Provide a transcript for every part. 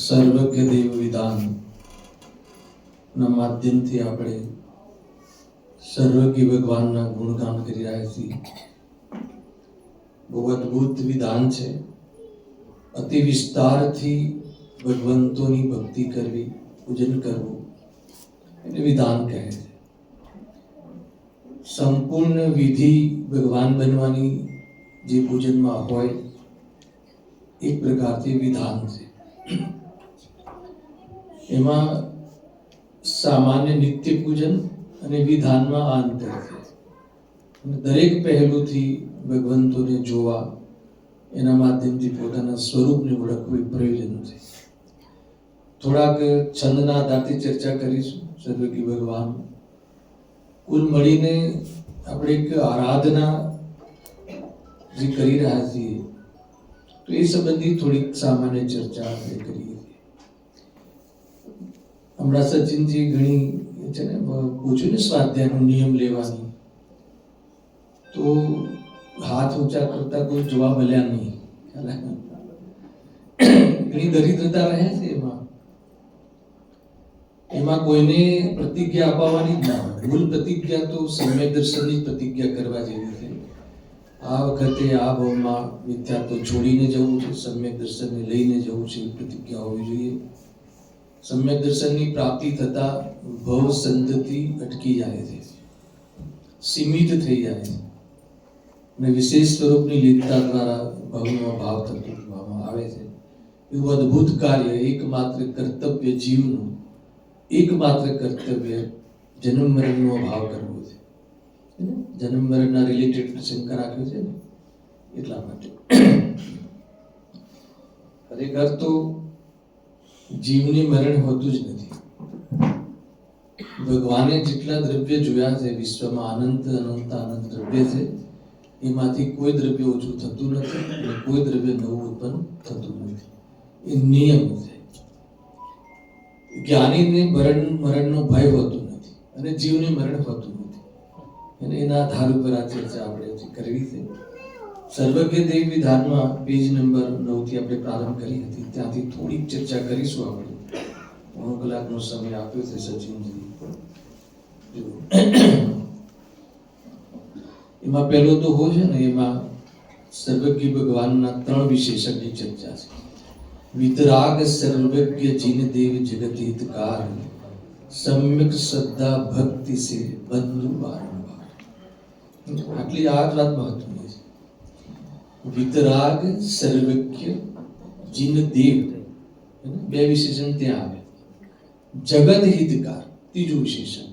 સર્વજ્ઞ દેવ વિધાન ના માધ્યમથી આપણે સર્વજ્ઞ ભગવાનના ગુણગાન કરી રહ્યા છીએ. બહુ અદ્ભુત વિધાન છે. અતિ વિસ્તારથી ભગવંતોની ભક્તિ કરવી, પૂજન કરવું એટલે વિધાન કહે છે. સંપૂર્ણ વિધિ ભગવાન બનવાની જે પૂજનમાં હોય એક પ્રકારથી વિધાન છે. એમાં સામાન્ય નિત્ય પૂજન અને વિધાનમાં આ અંતર છે. દરેક પહેલુંથી ભગવંતોને જોવા, એના માધ્યમથી પોતાના સ્વરૂપને ઓળખવું એ પ્રયોજન છે. થોડાક છંદના આધારથી ચર્ચા કરીશું. સર્વજ્ઞ ભગવાન કુલ મળીને આપણે એક આરાધના જે કરી રહ્યા છીએ તો એ સંબંધી થોડીક સામાન્ય ચર્ચા આપણે કરીએ. હમણાં સચિનજી ઘણી છે ને પૂછ્યું ને સ્વાધ્યાયનો નિયમ લેવાની, તો હાથ ઊંચા કરતા કોઈ જોવા મળ્યા નહીં. ઘણી દરિદ્રતા રહે છે એમાં કોઈને પ્રતિજ્ઞા અપાવવાની જ ના હોય. મૂળ પ્રતિજ્ઞા તો સમ્યક દર્શનની પ્રતિજ્ઞા કરવા જેવી છે. આ વખતે આ ભાવમાં મિથ્યાત્વ છોડીને જવું છે, સમ્યક દર્શનને લઈને જવું છે, એ પ્રતિજ્ઞા હોવી જોઈએ. સમ્યક દર્શનની પ્રાપ્તિ થતા ભવ સંતતિ અટકી જાય છે, સીમિત થઈ જાય છે અને વિશેષ સ્વરૂપની લીનતા દ્વારા ભવનો ભાવ થતો જોવામાં આવે છે. એવું અદ્ભુત કાર્ય, એકમાત્ર કર્તવ્ય જીવનું એકમાત્ર કર્તવ્ય જન્મ મરણનો ભાવ કરવો છે. જન્મ મરણના રિલેટેડ શંકા રાખ્યો છે ને એટલા માટે. ખરેખર તો જીવને મરણ હોતું જ નથી. ભગવાને જેટલા દ્રવ્ય જોયા છે વિશ્વમાં, અનંત અનંત અનંત દ્રવ્ય છે, એમાંથી કોઈ દ્રવ્ય ઓછું થતું નથી અને કોઈ દ્રવ્ય નવું ઉત્પન્ન થતું નથી. એ નિયમ છે. જ્ઞાનીને મરણનો ભય હોતું નથી અને જીવને મરણ હોતું નથી. અને એના આધાર ઉપર આ ચર્ચા આપણે કરવી છે. સર્વજ્ઞ દેવ વિધાનમાં પેજ નંબર 9 થી આપણે પ્રારંભ કરી હતી, ત્યાંથી થોડીક ચર્ચા કરીશું. આપણે 1 કલાકનો સમય આપ્યો છે સચિનજી. એમાં પહેલો તો હોય છે ને, એમાં સર્વજ્ઞ ભગવાનના 3 વિશેષણની ચર્ચા છે. વિતરાગ સર્વજ્ઞ જીન દેવ જગત હિતકાર, સમ્યક શ્રદ્ધા ભક્તિ સે બંધુ વારંવાર. આટલી આ જ વાત મહત્વની છે. વિતરાગ સર્વજ્ઞ જીન દેવ, 2 વિશેષણ ત્યાં આવે. જગત હિતકાર, 3જું વિશેષણ.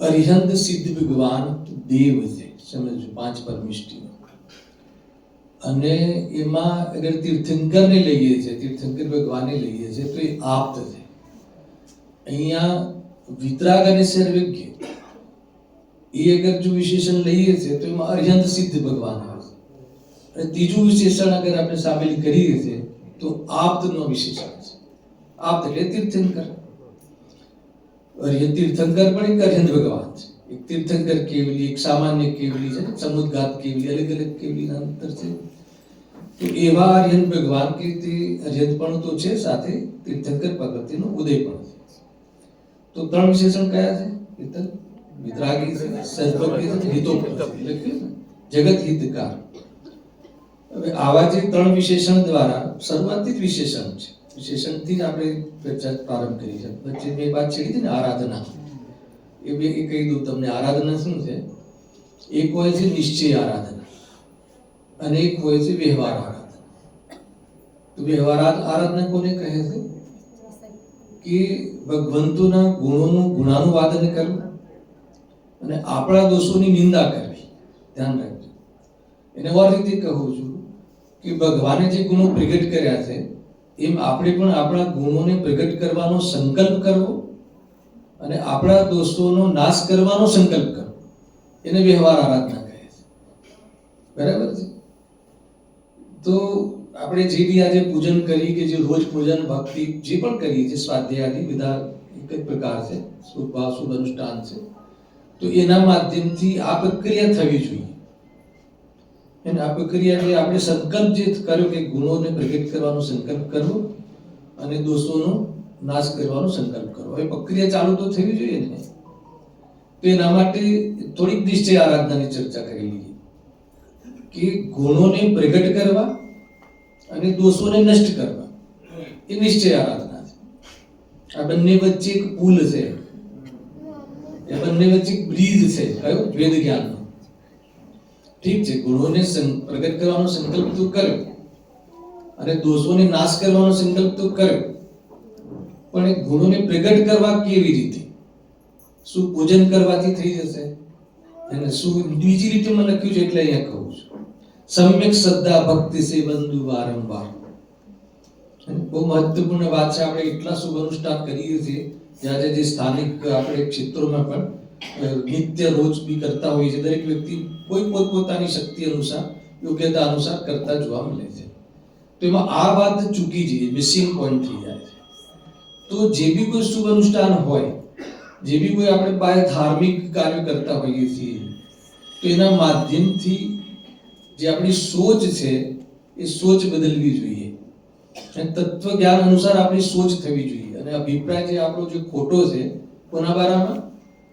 અરિહંત સિદ્ધ ભગવાન દેવ છે, સમજો 5 પરમિષ્ટિ. અને એમાં અગર તીર્થંકરને લઈએ છે, તીર્થંકર ભગવાનને લઈએ છે, તો એ આપ્ત છે. અહીંયા વિતરાગ અને સર્વજ્ઞ એ અગર જો વિશેષણ લઈએ છે તો એમાં અરિહંત સિદ્ધ ભગવાન આવે છે. અને 3જું વિશેષણ અગર આપણે સામેલ કરીએ છીએ તો આપ્તનો વિશેષણ છે. આપ્ત એટલે તીર્થંકર. અરિહંત તીર્થંકર પણ એક અરિહંત ભગવાન છે. એક તીર્થંકર કેવલી, એક સામાન્ય કેવલી છે, સમુદ્ગાત કેવલી, અલગ અલગ કેવલીના અંતર છે. તો એવા અરિહંત ભગવાન કે તે અરિહંતપણું તો છે, સાથે તીર્થંકર પ્રગતિનો ઉદય પણ છે. તો 3 વિશેષણ કયા છે? વિતરાગી છે, સર્વજ્ઞ છે, હિતોપદેશ એટલે જગત હિતકાર. હવે આવા જે 3 વિશેષણ દ્વારા શરૂઆતથી જ વિશેષણ છે, વિશેષણથી જ આપણે ચર્ચા પ્રારંભ કરી છે. વચ્ચે 2 વાત છેડી હતી ને, આરાધના. એ કહી દઉં તમને. આરાધના શું છે? એક હોય છે નિશ્ચય આરાધના અને એક હોય છે વ્યવહાર આરાધના. તો વ્યવહાર આરાધના કોને કહે છે? કે ભગવંતોના ગુણોનું ગુણાનુવાદન કરવું અને આપણા દોષોની નિંદા કરવી. ધ્યાન રાખજો. એને એવા રીતે કહું છું કે ભગવાને જે ગુણો પ્રગટ કર્યા છે એમ આપણે પણ આપણા ગુણોને પ્રગટ કરવાનો સંકલ્પ કરવો અને આપણા દોષોનો નાશ કરવાનો સંકલ્પ કરવો. એને વ્યવહાર આરાધના કહે છે. બરાબર છે? તો આપણે જે બી આજે પૂજન કરી કે જે રોજ પૂજન ભક્તિ જે પણ કરીએ છીએ, સ્વાધ્યાય આદિ બધા એક જ પ્રકાર છે, શુભ ભાવ શુભ અનુષ્ઠાન છે. તો એના માધ્યમથી આ પ્રક્રિયા થવી જોઈએ. અને આ પ્રક્રિયા જે આપણે સંકલ્પ જે કર્યો કે ગુણોને પ્રગટ કરવાનો સંકલ્પ કરવો અને દોષોનો નાશ કરવાનો સંકલ્પ કરવો, એ પ્રક્રિયા ચાલુ તો થવી જોઈએ ને. તો એના માટે થોડીક નિશ્ચય આરાધનાની ચર્ચા કરી લઈએ કે ગુણોને પ્રગટ કરવા અને દોષોને નષ્ટ કરવા, એ નિશ્ચય આરાધના છે. આ બંને વચ્ચે એક પુલ છે, એ બંને વચ્ચે એક બ્રિજ છે. કયો? વેદ જ્ઞાનનો. ઠીક છે, ગુણોને પ્રગટ કરવાનો સંકલ્પ તો કર્યો અને દોષોને નાશ કરવાનો સંકલ્પ તો કર્યો, પણ એ ગુણોને પ્રગટ કરવા કેવી રીતે? શું પૂજન કરવાથી થઈ જશે? અને શું બીજી રીતે મેં લખ્યું છે એટલે અહીંયા કહું છું. સમ્યક શ્રદ્ધા ભક્તિ સે બંધુ વારંવાર. બહુ મહત્વપૂર્ણ વાત છે. આપણે એટલા શુભ અનુષ્ઠાન કરીએ છીએ જ્યારે જે સ્થાનિક આપણે ક્ષેત્રોમાં પણ નિત્ય રોજ બી કરતા હોઈએ છીએ. દરેક વ્યક્તિ કોઈ પોતપોતાની શક્તિ અનુસાર, યોગ્યતા અનુસાર કરતા જોવા મળે છે. તો એમાં આ વાત ચૂકી જઈએ, મિસિંગ પોઈન્ટ થઈ જાય છે. તો જે બી કોઈ શુભ અનુષ્ઠાન હોય, જે બી કોઈ આપણે બાય ધાર્મિક કાર્ય કરતા હોઈએ છીએ, તો એના માધ્યમથી જે આપણી સોચ છે એ સોચ બદલવી જોઈએ. અને તત્વ જ્ઞાન અનુસાર આપણી સોચ થવી જોઈએ. અને અભિપ્રાય જે આપણો જે ખોટો છે, કોના બારામાં?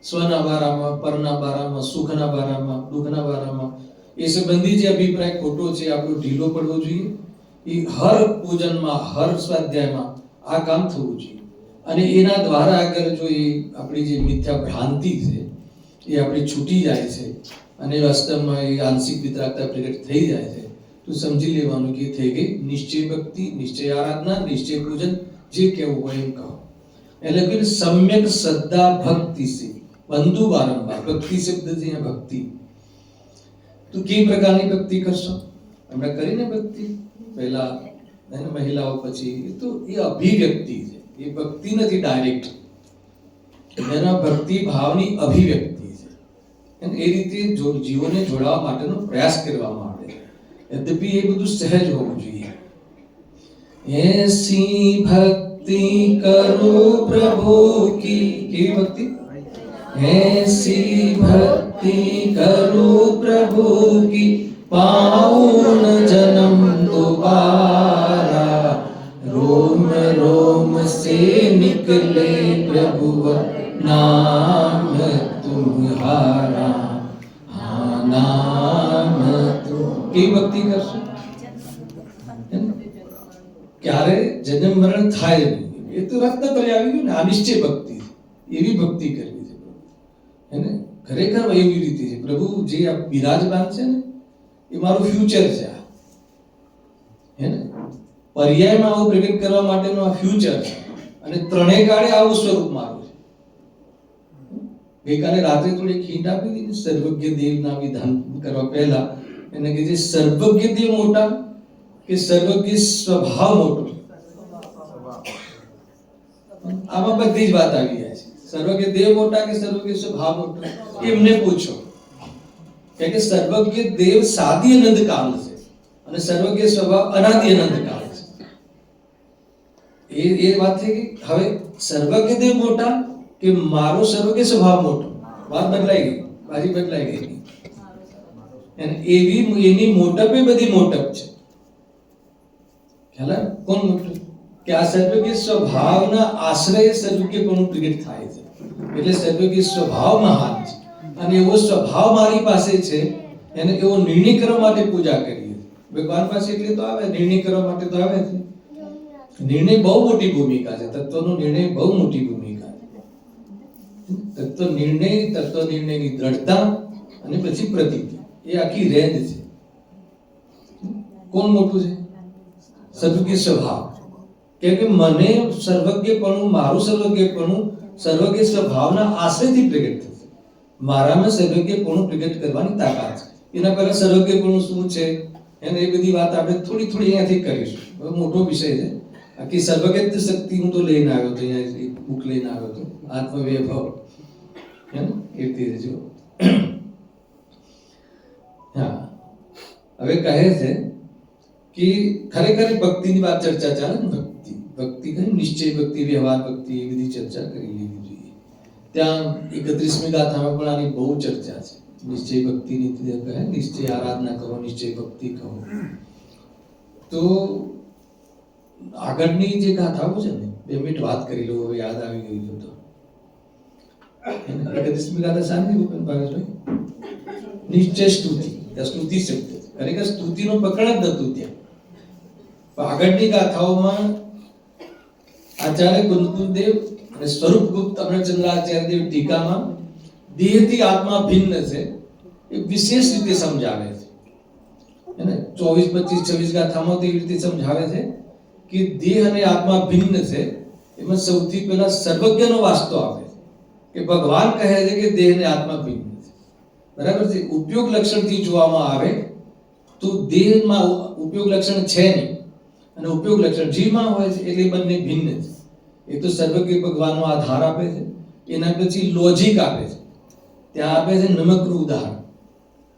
સ્વના બારામાં, પરના બારામાં, સુખના બારામાં, દુઃખના બારામાં, એ સંબંધી જે અભિપ્રાય ખોટો છે આપણો ઢીલો પડવો જોઈએ. એ હર પૂજનમાં, હર સ્વાધ્યાયમાં આ કામ થવું જોઈએ. અને એના દ્વારા આગળ જો એ આપણી જે મિથ્યા ભ્રાંતિ છે એ આપણી છૂટી જાય છે અને વાસ્તવમાં એ આંશિક વિતરાગતા પ્રગટ થઈ જાય છે, તો સમજી લેવાનું કે થઈ ગઈ નિશ્ચય ભક્તિ, નિશ્ચય આરાધના, નિશ્ચય પૂજન, જે કહેવું હોય એમ કહો. એટલે કે સમ્યક શ્રદ્ધા ભક્તિ છે બંધુ વારંવાર. ભક્તિ શબ્દ છે અહીંયા ભક્તિ. તો કઈ પ્રકારની ભક્તિ કરશો? આપણે કરીને ભક્તિ પહેલા મહિલાઓ, પછી તો એ અભિવ્યક્તિ છે. એ ભક્તિ નથી ડાયરેક્ટ, એના ભક્તિ ભાવની અભિવ્યક્તિ છે. અને એ રીતે જીવોને જોડાવા માટેનો પ્રયાસ કરવામાં આવે છે. यद्यपि ये બધું સહજ હોવું જોઈએ. ऐसी भक्ति करो प्रभु की. કેવી ભક્તિ? ऐसी भक्ति करूं प्रभु की पाऊं न जन्म दोबारा रोम रोम से निकले प्रभु नाम तुम्हारा हाँ नाम तुम की भक्ति करशો ક્યારે જન્મ મરણ થાય નહીં એ તો રત્ન પર આવી ગયું ને આ નિશ્ચય ભક્તિ એવી ભક્તિ કરવી છે હે ને ખરેખર એવી રીતે છે પ્રભુ જે આ બિરાજમાન છે ને એ મારું ફ્યુચર છે હે ને પર્યાયમાં આવું પ્રગટ કરવા માટેનું આ ફ્યુચર છે અને ત્રણેય કાળે આવું સ્વરૂપ મારું છે ગઈકાલે રાત્રે થોડી ખીંટ આપી હતી સર્વજ્ઞ દેવના વિધાન કરવા પહેલા એને કે જે સર્વજ્ઞ દેવ મોટા કે સર્વજ્ઞ સ્વભાવ મોટો આમાં બધી જ વાત આવી જાય છે સર્વજ્ઞ દેવ મોટા કે સર્વજ્ઞ સ્વભાવ મોટો એમને પૂછો કે સર્વજ્ઞ દેવ સાદી અનંત કાલ છે અને સર્વજ્ઞ સ્વભાવ અનાદિ અનંત કાલ છે એ વાત છે કે હવે સર્વજ્ઞ દેવ મોટા કે મારો સર્વજ્ઞ સ્વભાવ મોટો વાત બદલાઈ ગઈ બાજી બદલાઈ ગઈ અને એવી એની મોટપે બધી મોટપ છે ખ્યાલ કોણ મોટું કે આ સર્વજ્ઞ સ્વભાવના આશ્રય સર્વજ્ઞપણું પ્રગટ થાય છે એટલે સર્વજ્ઞ સ્વભાવ મહાન છે અને એવો સ્વભાવ મારી પાસે છે એને એવો નિર્ણય કરવા માટે પૂજા કરીએ ભગવાન પાસે એટલે તો આવે નિર્ણય કરવા માટે તો આવે છે નિર્ણય બહુ મોટી ભૂમિકા છે તત્વનો નિર્ણય બહુ મોટી ભૂમિકા છે તત્વ નિર્ણયની દ્રઢતા અને પછી પ્રતિજ્ઞા એ આખી રેન્જ છે કોણ મોટું છે સર્વજ્ઞ સ્વભાવ કેમ કે મને સર્વજ્ઞપણું મારું સર્વજ્ઞપણું સર્વજ્ઞ સ્વભાવના આશ્રયથી પ્રગટ થશે મારામાં સર્વજ્ઞપણું પ્રગટ કરવાની તાકાત છે એના પહેલા સર્વજ્ઞપણું શું છે એને એ બધી વાત આપણે થોડી અહીંયાથી કરીશું બહુ મોટો વિષય છે આખી સર્વજ્ઞ શક્તિ હું તો લઈને આવ્યો હતો અહીંયા બુક લઈને આવ્યો હતો આત્મવૈભવ હે ને એ રીતે જો હા હવે કહે છે કે ખરેખર ભક્તિની વાત ચર્ચા ચાલે ને ભક્તિ કરી નિશ્ચય ભક્તિ વ્યવહાર ભક્તિ એ બધી ચર્ચા કરી લેવી જોઈએ ત્યાં 31મી ગાથામાં પણ આની બહુ ચર્ચા છે નિશ્ચય ભક્તિની કહે નિશ્ચય આરાધના કરો નિશ્ચય ભક્તિ કહો તો આગળની જે ગાથાઓ છે ને 2 મિનિટ વાત કરી લો હવે યાદ આવી ગયું તો 31મી ગાથા શાંતિ રૂપે ભાવેશભાઈ નિશ્ચય સ્તુતિ ત્યાં સ્તુતિ શબ્દ ખરેખર સ્તુતિનો પકડ જ નતું ત્યાં આગળની ગાથાઓમાં આચાર્ય કુંતદેવ અને સ્વરૂપગુપ્ત અમરચંદ્રાચાર્ય દેવ ટીકામાં દેહથી આત્મા ભિન્ન છે એ વિશેષ રીતે સમજાવે છે એને 24, 25, 26 ગાથામાં તે રીતે સમજાવે છે કે દેહ અને આત્મા ભિન્ન છે એમાં સૌથી પહેલા સર્વજ્ઞનો વાસ્તો આપે છે કે ભગવાન કહે છે કે દેહ અને આત્મા ભિન્ન છે બરાબર છે ઉપયોગ લક્ષણથી જોવામાં આવે તો દેહમાં ઉપયોગ લક્ષણ છે નહીં અને ઉપયોગ લક્ષણ જીવમાં હોય છે એટલે બંને ભિન્ન છે એ તો સર્વજ્ઞ ભગવાનનો આધાર આપે છે એના પછી લોજિક આપે છે ત્યાં આપે છે નમકનું ઉદાહરણ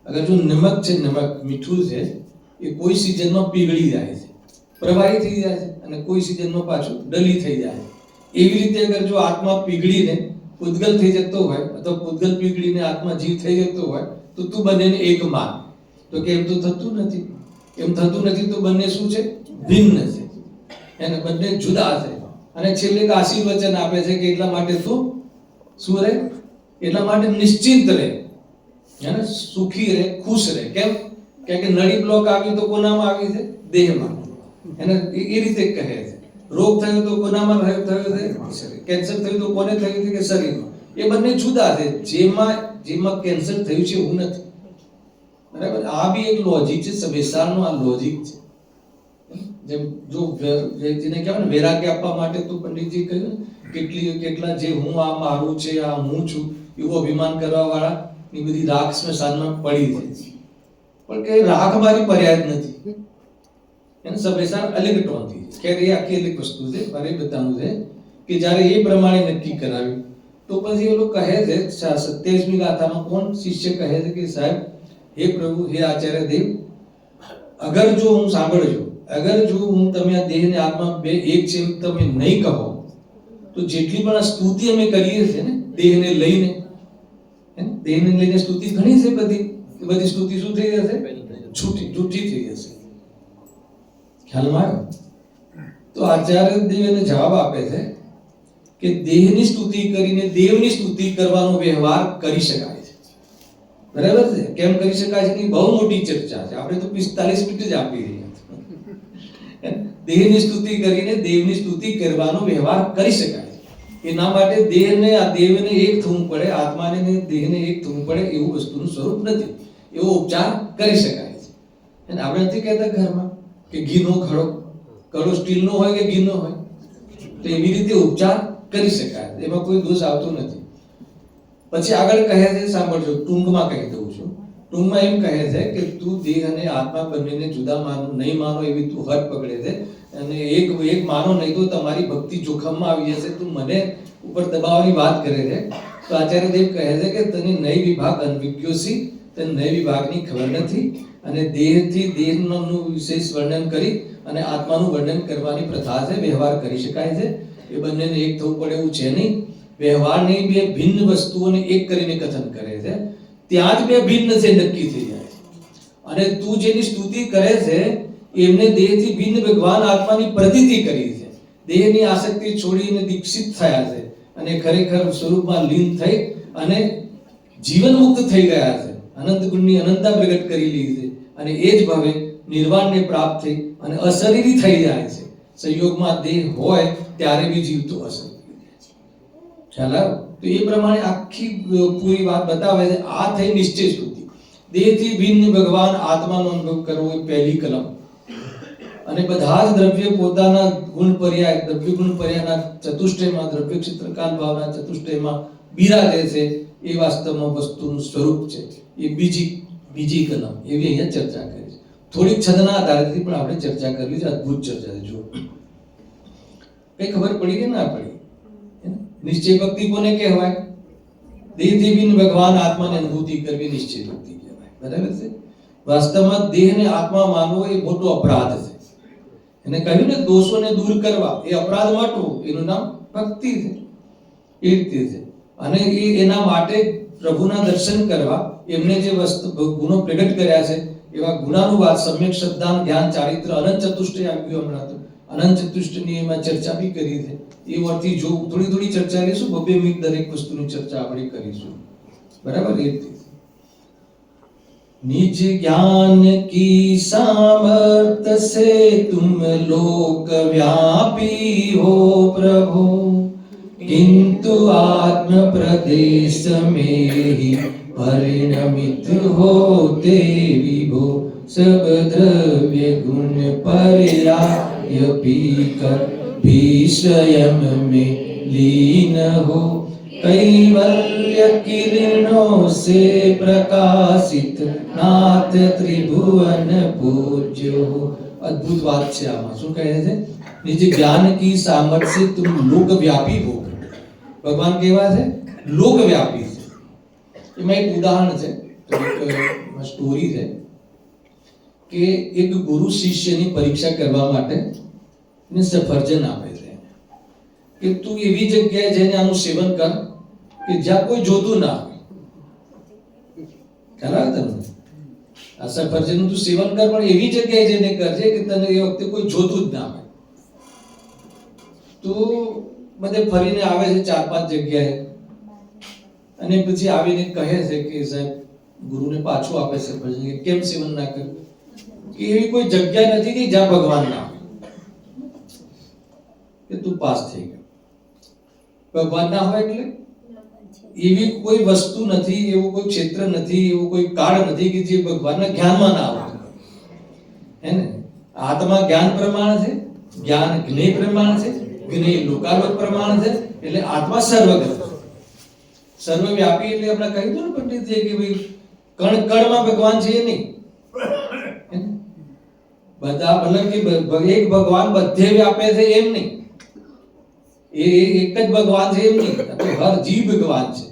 અગર જો નમક છે નમક મીઠું છે એ કોઈ સિઝનમાં પીગળી જાય છે પ્રવાહી થઈ જાય છે અને કોઈ સિઝનમાં પાછું ડલી થઈ જાય છે એવી રીતે અગર જો આત્મા પીગળીને પૂતગલ થઈ જતો હોય અથવા પૂતગલ પીગળીને આત્મા જીવ થઈ જતો હોય તો તું બંનેને એક માન તો કે એમ તો થતું નથી તો બંને શું છે ભિન્ન છે એને બંને જુદા છે અને છેલ્લે એક આશીર્વચન આપે છે કે એટલા માટે તું શું રહે એટલા માટે નિશ્ચિંત રહે અને સુખી રહે ખુશ રહે કેમ કે નળી બ્લોક આવી તો કોનામાં આવી છે દેહમાં એને એ રીતે કહે છે રોગ થયો તો કોનામાં થયો છે કેન્સર થયું તો કોને થયું છે કે શરીરમાં એ બંને જુદા છે જેમાં કેન્સર થયું છે એવું નથી બરાબર આ બી એક લોજિક છે સંવેશારનો આ લોજિક છે જેમ જો જેને કહેવાય ને વૈરાગ્ય આપવા માટે તો પંડિતજી કહ્યું કેટલા જે હું આ મારું છે આ હું છું એવું અભિમાન કરવા વાળા એ બધી રાગ સ્મશાનમાં પડી છે પણ કે રાગ મારી પર્યાય નથી એને સંવેશાર અલગ ટોનથી કે એ આખી અલગ વસ્તુ છે મારે બતાવવું છે કે જ્યારે એ પ્રમાણે નક્કી કરાવ્યું તો પછી એ લોકો કહે છે 27મી ગાથામાં કોણ શિષ્ય કહે છે કે સાહેબ હે પ્રભુ હે આચાર્ય દેવ અગર જો હું સાંભળજો અગર જો હું તમે આ દેહ ને આત્મા બે એક છે તમે નહીં કહો તો જેટલી પણ આ સ્તુતિ અમે કરીએ છીએ ને દેહને લઈને દેહને લઈને સ્તુતિ ઘણી છે બધી, એ બધી સ્તુતિ શું થઈ જશે? જૂઠી થઈ જશે. ખ્યાલમાં આવ્યો? તો આચાર્ય દેવ એને જવાબ આપે છે કે દેહની સ્તુતિ કરીને દેવની સ્તુતિ કરવાનો વ્યવહાર કરી શકાય છે. બરાબર છે? કેમ કરી શકાય છે? બહુ મોટી ચર્ચા છે. આપણે તો 45 મિનિટ જ આપી રહ્યા. દેહની સ્તુતિ કરીને દેવની સ્તુતિ કરવાનો વ્યવહાર કરી શકાય. એના માટે દેહને એક થવું પડે, આત્માને દેહને એક થવું પડે એવું વસ્તુનું સ્વરૂપ નથી. એવો ઉપચાર કરી શકાય છે. અને આપણે નથી કહેતા ઘરમાં કે ઘીનો કડો સ્ટીલનો હોય કે ઘીનો હોય, તો એવી રીતે ઉપચાર કરી શકાય. એમાં કોઈ દોષ આવતો નથી. પછી આગળ કહે છે, સાંભળજો, ટૂંકમાં કહી દઉં છું. ટૂંકમાં એમ કહે છે કે તું દેહ અને આત્મા બંનેને જુદા નહીં માનો એવી તું હદ પકડે છે, અને એક માનો નહીં તો તમારી ભક્તિ જોખમમાં આવી જશે. તું મને ઉપર દબાવવાની વાત કરે છે. તો આચાર્ય દેવ કહે છે કે તને નય વિભાગ અનવિજ્ઞોસી, તને નય વિભાગની ખબર નથી, અને દેહથી દેહનું વિશેષ વર્ણન કરી અને આત્માનું વર્ણન કરવાની પ્રથા છે. વ્યવહાર કરી શકાય છે. એ બંનેને એક થવું પડે એવું છે નહીં. વ્યવહારની બે ભિન્ન વસ્તુઓને એક કરીને કથન કરે છે. ત્યાં જ બે ભિન્ન છે નક્કી થઈ જાય છે. અને તું જેની સ્તુતિ કરે છે એમને દેહથી ભિન્ન ભગવાન આત્માની પ્રતીતિ કરી છે. દેહની આસક્તિ છોડીને દીક્ષિત થયા છે અને ખરેખર સ્વરૂપમાં લીન થઈ અને જીવન મુક્ત થઈ ગયા છે. અનંત ગુણની અનંતતા પ્રગટ કરી લીધી છે અને એ જ ભાવે નિર્વાણને પ્રાપ્ત થઈ અને અશરીરી થઈ જાય છે. સંયોગમાં દેહ હોય ત્યારે બી જીવતો હશે. ખ્યાલ આવ્યો? તો એ પ્રમાણે આખી પૂરી વાત બતાવે છે. આ થઈ નિશ્ચય સ્તુતિ. દેહથી ભિન્ન ભગવાન આત્માનો અનુભવ કરવો એ પહેલી કલમ. અને બધા જ દ્રવ્ય પોતાના ગુણ પર્યાય, દ્રવ્ય ગુણ પર્યાયના ચતુષ્ટયમાં, દ્રવ્ય ક્ષેત્ર કાલ ભાવના ચતુષ્ટયમાં બિરાજે છે. એ વાસ્તવમાં વસ્તુનું સ્વરૂપ છે. એ બીજી કલમ એવી અહીંયા ચર્ચા કરી છે. થોડીક છંદના આધારથી પણ આપણે ચર્ચા કરવી છે. અદ્ભુત ચર્ચા છે. જો કઈ ખબર પડી કે ના પડી? નિશ્ચય ભક્તિ કોને કહેવાય? દેહથી ભિન્ન ભગવાન આત્માની અનુભૂતિ કરવી નિશ્ચય ભક્તિ કહેવાય. બરાબર છે? વાસ્તવમાં દેહને આત્મા માનવો એ મોટો અપરાધ છે. એને કહ્યું ને, દોષોને દૂર કરવા એ અપરાધ માટવો, એનું નામ ભક્તિ છે. એ રીતે છે. અને એના માટે પ્રભુના દર્શન કરવા એમને જે ગુણો પ્રગટ કર્યા છે એવા ગુણાનુવાદ, સમ્યક શ્રદ્ધા, જ્ઞાન, ચારિત્ર, અનંત ચતુષ્ટય આવ્યું હમણાં તો. અનંત ચતુષ્ટયની એમાં ચર્ચા બી કરી છે. એ વર્તી જો થોડી ચર્ચા લઈશું. 2 મિનિટ દરેક વસ્તુની ચર્ચા આપણે કરીશું. બરાબર? એ રીતે निज ज्ञान की सामर्थ से तुम लोक व्यापी हो प्रभु, किंतु आत्म प्रदेश में ही परिणमित होते विभो, सब द्रव्य गुण पर्याय पीकर भी स्वयं में लीन हो, कैवल्य किरणों से प्रकाशित नाथ त्रिभुवन पूज्य हो. अद्भुत बात છે આમાં. શું કહે છે? નિજ જ્ઞાન की सामर्थ्य से तुम लोक व्यापी हो. ભગવાન કેવા છે? લોક વ્યાપી છે. એમાં એક ઉદાહરણ છે, એક સ્ટોરી છે કે એક ગુરુ શિષ્યની પરીક્ષા કરવા માટે એને સફરજન આપે છે કે તું એવી જગ્યાએ જઈને આનું સેવન કર કે જ્યાં કોઈ જોતું ના આવે. ખ્યાલ આવે તમને? આ સફરજનનું તું સેવન કર, પણ એવી જગ્યાએ જઈને કરજે કે તને એ વખતે કોઈ જોતું જ ના આવે. તો બધે ફરીને આવે છે 4-5 જગ્યાએ, અને પછી આવીને કહે છે કે સાહેબ, ગુરુને પાછું આપે સફરજન કે કેમ સેવન ના કર્યું? કે એવી કોઈ જગ્યા નથી કે જ્યાં ભગવાન ના આવે. કે તું પાસ થઈ ગયો. ભગવાન ના હોય એટલે એવી કોઈ વસ્તુ નથી, એવું કોઈ ક્ષેત્ર નથી, એવું કોઈ કાળ નથી કે જે ભગવાનના જ્ઞાનમાં ના આવતું. હે ને? આત્મા જ્ઞાન પ્રમાણ છે, જ્ઞાન જ્ઞેય પ્રમાણ છે, જ્ઞેય લોકાલોક પ્રમાણ છે. એટલે આત્મા સર્વગત, સર્વવ્યાપી. એટલે આપણે કહ્યું ને પંડિતજી કે ભાઈ કણ કણમાં ભગવાન છે એ નહીં. બધા મતલબ કે એક ભગવાન બધે વ્યાપે છે એમ નહીં. એ એક જ ભગવાન છે એમ નહીં. તો હર જીવ ભગવાન છે,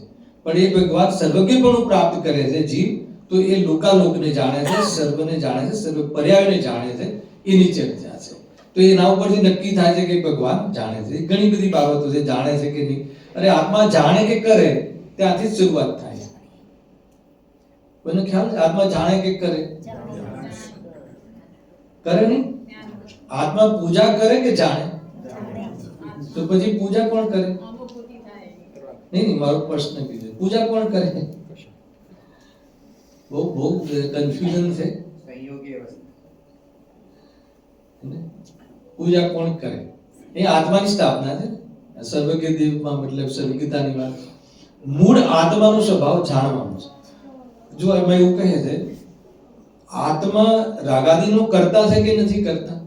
પણ એ ભગવાન સર્વજ્ઞપણું પ્રાપ્ત કરે છે જીવ. તો એ લોકાલોકને જાણે છે, સર્વને જાણે છે, સર્વ પર્યાયને જાણે છે. એની ચર્ચા છે. તો એના ઉપરથી નક્કી થાય છે કે ભગવાન જાણે છે. ઘણી બધી બાબતો છે, જાણે છે કે નહીં. અરે આત્મા જાણે કે કરે ત્યાંથી જ શરૂઆત થાય છે. કોઈને ખ્યાલ છે આત્મા જાણે કે કરે? કરે નહીં. આત્મા પૂજા કરે કે જાણે? તો પછી પૂજા કોણ કરે? નહીં, મારો પ્રશ્ન કીધું, પૂજા કોણ કરે? બહુ કન્ફ્યુઝન છે. પૂજા કોણ કરે? એ આત્માની સ્થાપના છે. સર્વજ્ઞ દેવમાં મતલબ સર્વજ્ઞતાની વાત. મૂળ આત્માનો સ્વભાવ જાણવાનો છે. જો એમાં એવું કહે છે, આત્મા રાગાદીનો કરતા છે કે નથી કરતા?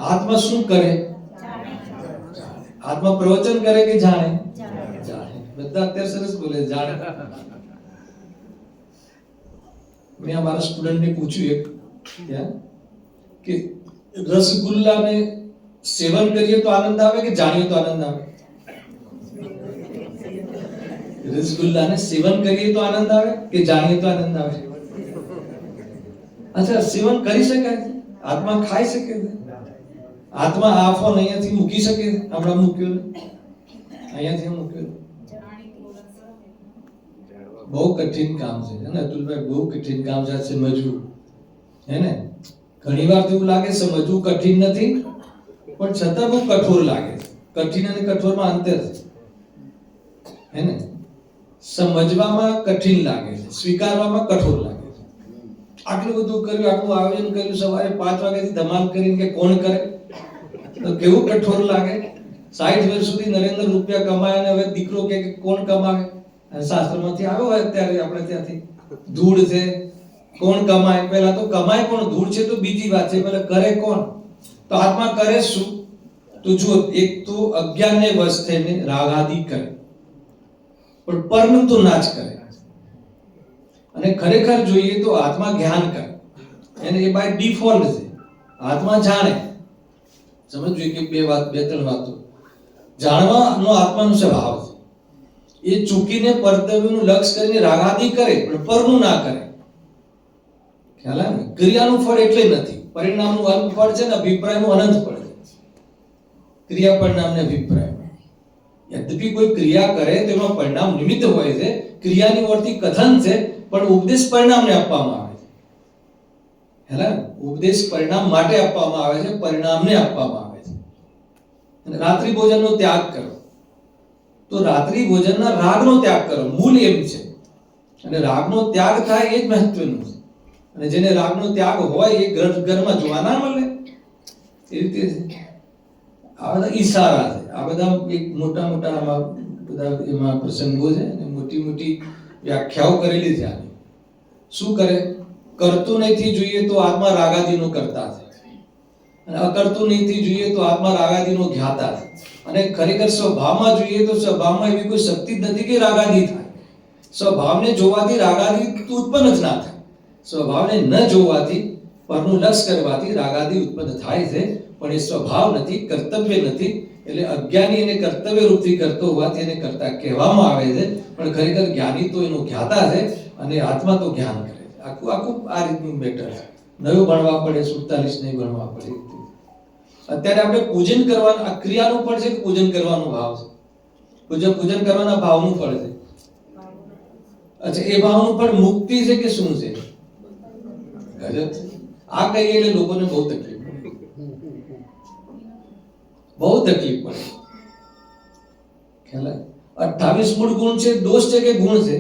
આત્મા શું કરે? આત્મા પ્રવચન કરે કે જાણે? જાણે. બધા અત્યારે સરસ બોલે જાણે. મેં અમારા સ્ટુડન્ટને પૂછ્યું એક ત્યાં કે રસગુલ્લાને સેવન કરીએ તો આનંદ આવે કે જાણીએ તો આનંદ આવે? રસગુલ્લાને સેવન કરીએ તો આનંદ આવે કે જાણીએ તો આનંદ આવે? અચ્છા, સેવન કરી શકાય છે? આત્મા ખાઈ શકે છે? આત્મા આ ફોન અહીંયાથી મૂકી શકે છે? હમણાં મૂક્યો ને, અહીંયાથી મૂક્યો. બહુ કઠિન કામ છે ને અતુલભાઈ, બહુ કઠિન કામ છે સમજવું, હે ને? ઘણીવાર તો એવું લાગે સમજવું કઠિન નથી, પણ છતાં બહુ કઠોર લાગે. કઠિન અને કઠોરમાં અંતર છે, હે ને? સમજવામાં કઠિન લાગે છે, સ્વીકારવામાં કઠોર લાગે છે. આટલું બધું કર્યું, આટલું આયોજન કર્યું, સવારે 5 વાગ્યાથી ધમાલ કરીને કે કોણ કરે, તો કેવું કઠોર લાગે. 60 વર્ષ સુધી નરેન્દ્ર રૂપિયા કમાય અને હવે દીકરો કે કોણ કમાવે? શાસ્ત્રમાંથી આવ્યો હોય અત્યારે આપણે ત્યાંથી, ધૂળ છે કોણ કમાય? પહેલા તો કમાય કોણ? ધૂળ છે તો બીજી વાત છે, પહેલા કરે કોણ? તો આત્મા કરે શું? તો જો એક તો અજ્ઞાનને વશ થઈને રાગાદી કરે, પણ પરનું તો ના જ કરે. અને ખરેખર જોઈએ તો આત્મા જ્ઞાન કરે, એને એ બાય ડિફોલ્ટ છે. આત્મા જાણે. સમજવું કે બે ત્રણ વાતો. જાણવાનો આત્માનો સ્વભાવ છે. એ ચૂકીને કર્તવ્યનું લક્ષ્ય કરીને રાગાદી કરે, પણ પરનું ના કરે. ખ્યાલ આવે ને? ક્રિયાનું ફળ એટલે નથી, પરિણામનું અલ્પ ફળ છે ને અભિપ્રાયનું અનંત ફળ છે. ક્રિયા પરિણામ ને અભિપ્રાય. યદ્યપિ કોઈ ક્રિયા કરે તો એમાં પરિણામ નિમિત્ત હોય છે. ક્રિયાની વર્તી કથન છે, પણ ઉપદેશ પરિણામને આપવામાં આવે છે. હેલા, ઉપદેશ પરિણામ માટે આપવામાં આવે છે, પરિણામને આપવામાં આવે છે. અને રાત્રિ ભોજનનો ત્યાગ કરો, તો રાત્રિ ભોજનના રાગનો ત્યાગ કરો, મૂળ એમ છે. અને રાગનો ત્યાગ થાય એ જ મહત્વનું છે. અને જેને રાગનો ત્યાગ હોય એ ઘરમાં જોવા ના મળે. એ રીતે આ બધા ઈશારા છે. આ બધા એક મોટા આમાં બધા એમાં પ્રસંગો છે અને મોટી વ્યાખ્યાઓ કરેલી છે. આની શું કરે? કરતું નહીંથી જોઈએ તો આત્મા રાગાદીનો કરતા છે, અને અકર્તું નહીંથી જોઈએ તો આત્મા રાગાદીનો જ્ઞાતા છે. અને ખરેખર સ્વભાવમાં જોઈએ તો સ્વભાવમાં એવી કોઈ શક્તિ જ નથી કે રાગાદી થાય. સ્વભાવને જોવાથી રાગાદી ઉત્પન્ન જ ના થાય. સ્વભાવને ન જોવાથી, પરનું લક્ષ્ય કરવાથી રાગાદી ઉત્પન્ન થાય છે, પણ એ સ્વભાવ નથી, કર્તવ્ય નથી. એટલે અજ્ઞાની એને કર્તવ્ય રૂપથી કરતો હોવાથી એને કરતા કહેવામાં આવે છે, પણ ખરેખર જ્ઞાની તો એનો જ્ઞાતા છે અને આત્મા તો જ્ઞાન કરે છે. આખું આ રીતનું મેટર છે. નવું ભણવા પડે, 47 નહીં ભણવા પડે. અત્યારે આપણે પૂજન કરવાનું, આ ક્રિયાનું ફળ છે કે પૂજન કરવાનો ભાવ છે? પૂજન કરવાના ભાવનું ફળ છે. અચ્છા, એ ભાવનું ફળ મુક્તિ છે કે શું છે? ગજબ. આ કહીએ એટલે લોકોને બહુ તકલીફ પડે. ખ્યાલ આવે? 28 મૂળ ગુણ છે, દોષ છે કે ગુણ છે?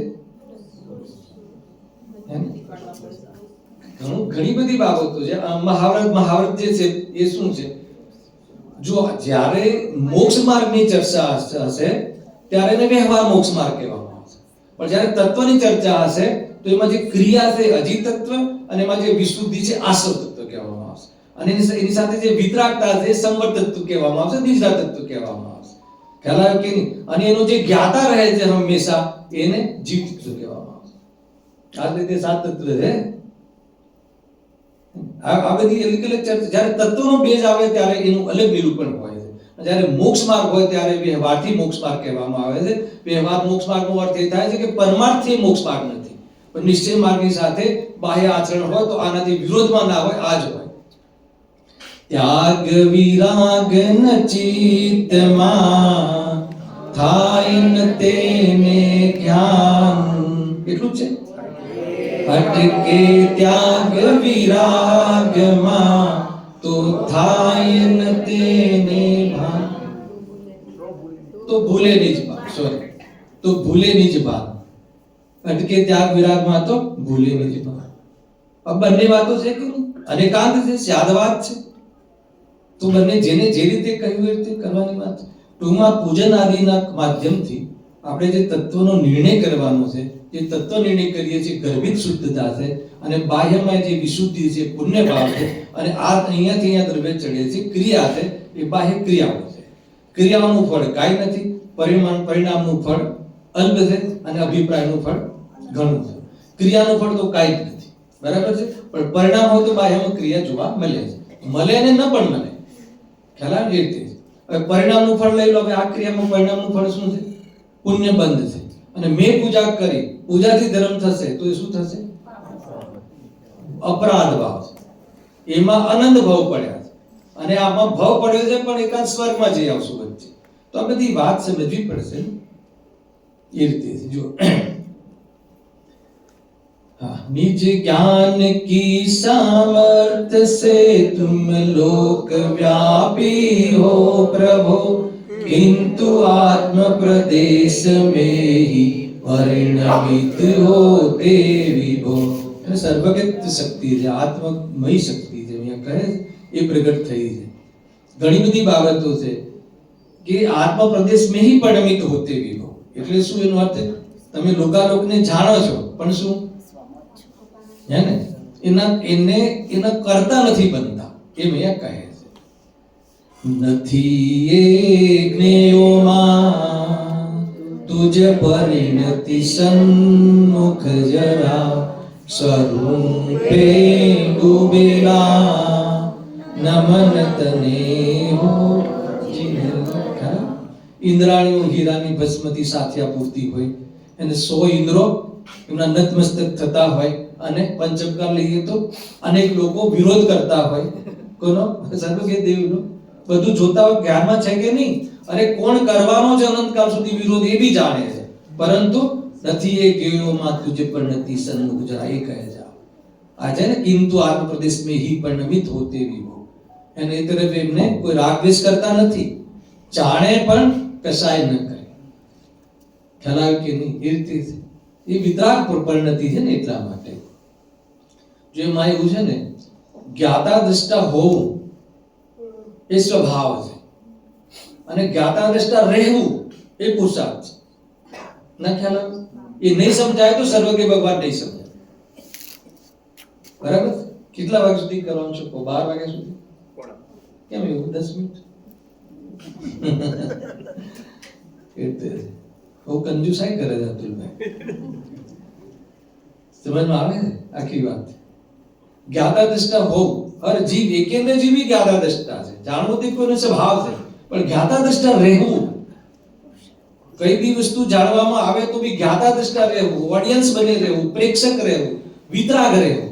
ઘણી બધી બાબતો છે. મહાવરત જે છે એ શું છે? જો જ્યારે મોક્ષ માર્ગની ચર્ચા હશે ત્યારે એને વ્યવહાર મોક્ષ માર્ગ કહેવામાં આવશે, પણ જ્યારે તત્વની ચર્ચા હશે તો એમાં જે ક્રિયા છે અજીત તત્વ, અને એમાં જે વિશુદ્ધિ છે આસવ તત્વ કહેવામાં આવશે, અને એની સાથે જે વિતરાગતા છે સંવર તત્વ કહેવામાં આવશે, નિજરા તત્વ કહેવામાં આવશે. ખ્યાલ આવે કે નહીં? અને એનો જે જ્ઞાતા રહે છે હંમેશા એને જીવ તત્વ કહેવામાં આવશે. આ રીતે 7 તત્વ છે. આ બધી અલગ ચર્ચા. જ્યારે તત્વનો બેઝ આવે ત્યારે એનું અલગ નિરૂપણ હોય છે. જ્યારે મોક્ષ માર્ગ હોય ત્યારે વ્યવહારથી મોક્ષ માર્ગ કહેવામાં આવે છે. વ્યવહાર મોક્ષ માર્ગનો અર્થ એ થાય છે કે પરમાર્થથી મોક્ષ માર્ગ નથી, પણ નિશ્ચય માર્ગની સાથે બાહ્ય આચરણ હોય તો આનાથી વિરોધમાં ના હોય, આ જ હોય. ત્યાગ વિરાગ ન ચિત્તમાં થાય ન તેને જ્ઞાન, કેટલું છે? અટકે ત્યાગ વિરાગમાં તો થાય ન તેને ભાન. તો ભૂલે નિજ ભાન, સોરી, તો ભૂલે નિજ ભાન. અટકે ત્યાગ વિરાગમાં તો ભૂલે નિજ ભાન. આ બંને વાતો છે કે નહીં? અનેકાંત છે, સ્યાદવાદ છે. તો બંને જેને જે રીતે કહ્યું એ રીતે કરવાની વાત છે. ટૂંકમાં પૂજન આદિના માધ્યમથી આપણે જે તત્વનો નિર્ણય કરવાનો છે, જે તત્વ નિર્ણય કરીએ છીએ ગર્ભિત શુદ્ધતા છે, અને બાહ્યમાં જે વિશુદ્ધિ છે, પુણ્ય ભાવ છે, અને આ અહીંયાથી અહીંયા દ્રવ્ય ચડે છે, ક્રિયા છે, એ બાહ્ય ક્રિયાઓ છે. ક્રિયાઓનું ફળ કાંઈ નથી, પરિણામનું ફળ અલ્પ છે, અને અભિપ્રાયનું ફળ ઘણું છે. ક્રિયાનું ફળ તો કાંઈ જ નથી, બરાબર છે. પણ પરિણામ હોય તો બાહ્યમાં ક્રિયા જોવા મળે છે, મળે અને ન પણ મળે. ખ્યાલ આવે એ રીતે. હવે પરિણામનું ફળ લઈ લો. હવે આ ક્રિયામાં પરિણામનું ફળ શું છે? પુણ્ય બંધ છે. અને મેં પૂજા કરી, પૂજાથી ધર્મ થશે તો એ શું થશે? અપરાધ ભાવ છે. એમાં આનંદ ભાવ પડ્યા છે, અને આમાં ભાવ પડ્યો છે પણ એકાદ સ્વર્ગમાં જઈ આવશું વચ્ચે. તો આ બધી વાત સમજવી પડશે એ રીતે. જો निज ज्ञान की सामर्थ्य से तुम लोक व्यापी हो प्रभो, किंतु आत्म प्रदेश में ही परिणमित होते विभो. સર્વગત શક્તિ છે, આત્મમય શક્તિ છે, અહીંયા કહે એ પ્રગટ થઈ છે. ઘણી બધી બાબતો છે કે આત્મ પ્રદેશ में ही परिणमित होते विभो. એટલે શું એનો અર્થ? તમે લોકાલોકને જાણો છો પણ શું હે ને એના કરતા નથી બનતા, એમ એ કહે છે. નથી એ જ્ઞેયોમાં તુજ પરિણતિ સન્મુખ જરા, સ્વરૂપે ડૂબેલા નમન તને હો જીનખા. ઇન્દ્રાણીઓ હીરાની ભસ્મથી સાથિયા પૂરતી હોય, અને 100 ઇન્દ્રો એમના નતમસ્તક થતા હોય, અને પંચમકાર લઈએ તો અનેક લોકો વિરોધ કરતા હોય. કોનો? સર્વજ્ઞ દેવનો. બધું જોતા હોય, જ્ઞાનમાં છે કે નહીં? અરે કોણ કરવાનો છે અનંતકાળ સુધી વિરોધ એ બી જાણે છે, પરંતુ નથી એ જ્ઞેયોમાં તુજે પરિણતિ સન્મુખ જરા, એ કહે છે. આ છે ને કિંતુ આત્મ પ્રદેશ में ही परिणमित होते विभो. અને એ તરફ એમને કોઈ રાગદ્વેષ કરતા નથી, જાણે પણ કસાય ન કરે. ખ્યાલ આવે કે નહીં? એ રીતે એ વિતરાગ પરિણતિ છે ને, એટલા માટે. જો એમાં એવું છે ને, જ્ઞાતા દ્રષ્ટા હોવું એ સ્વભાવ છે, અને જ્ઞાતા દ્રષ્ટા રહેવું એ પુરુષાર્થ છે. ના ખ્યાલ આવે? એ નહીં સમજાય તો સર્વજ્ઞ ભગવાન નહીં સમજાય. બરાબર? કેટલા વાગ્યા સુધી કરવાનું છે? 12 વાગ્યા સુધી. કેમ એવું? 10 મિનિટ એટલે બહુ કંજુસાઈ કરે છે અતુલભાઈ. સમજમાં આવે છે આખી વાત? જ્ઞાતા દ્રષ્ટા હોવું, હર જીવ એકેન્દ્ર જીવી જ્ઞાતા દ્રષ્ટા છે. જાણવું તે કોઈનો સ્વભાવ છે, પણ જ્ઞાતા દ્રષ્ટા રહેવું, કઈ બી વસ્તુ જાણવામાં આવે તો બી જ્ઞાતા દ્રષ્ટા રહેવું, ઓડિયન્સ બની રહેવું, પ્રેક્ષક રહેવું, વિતરાગ રહેવું,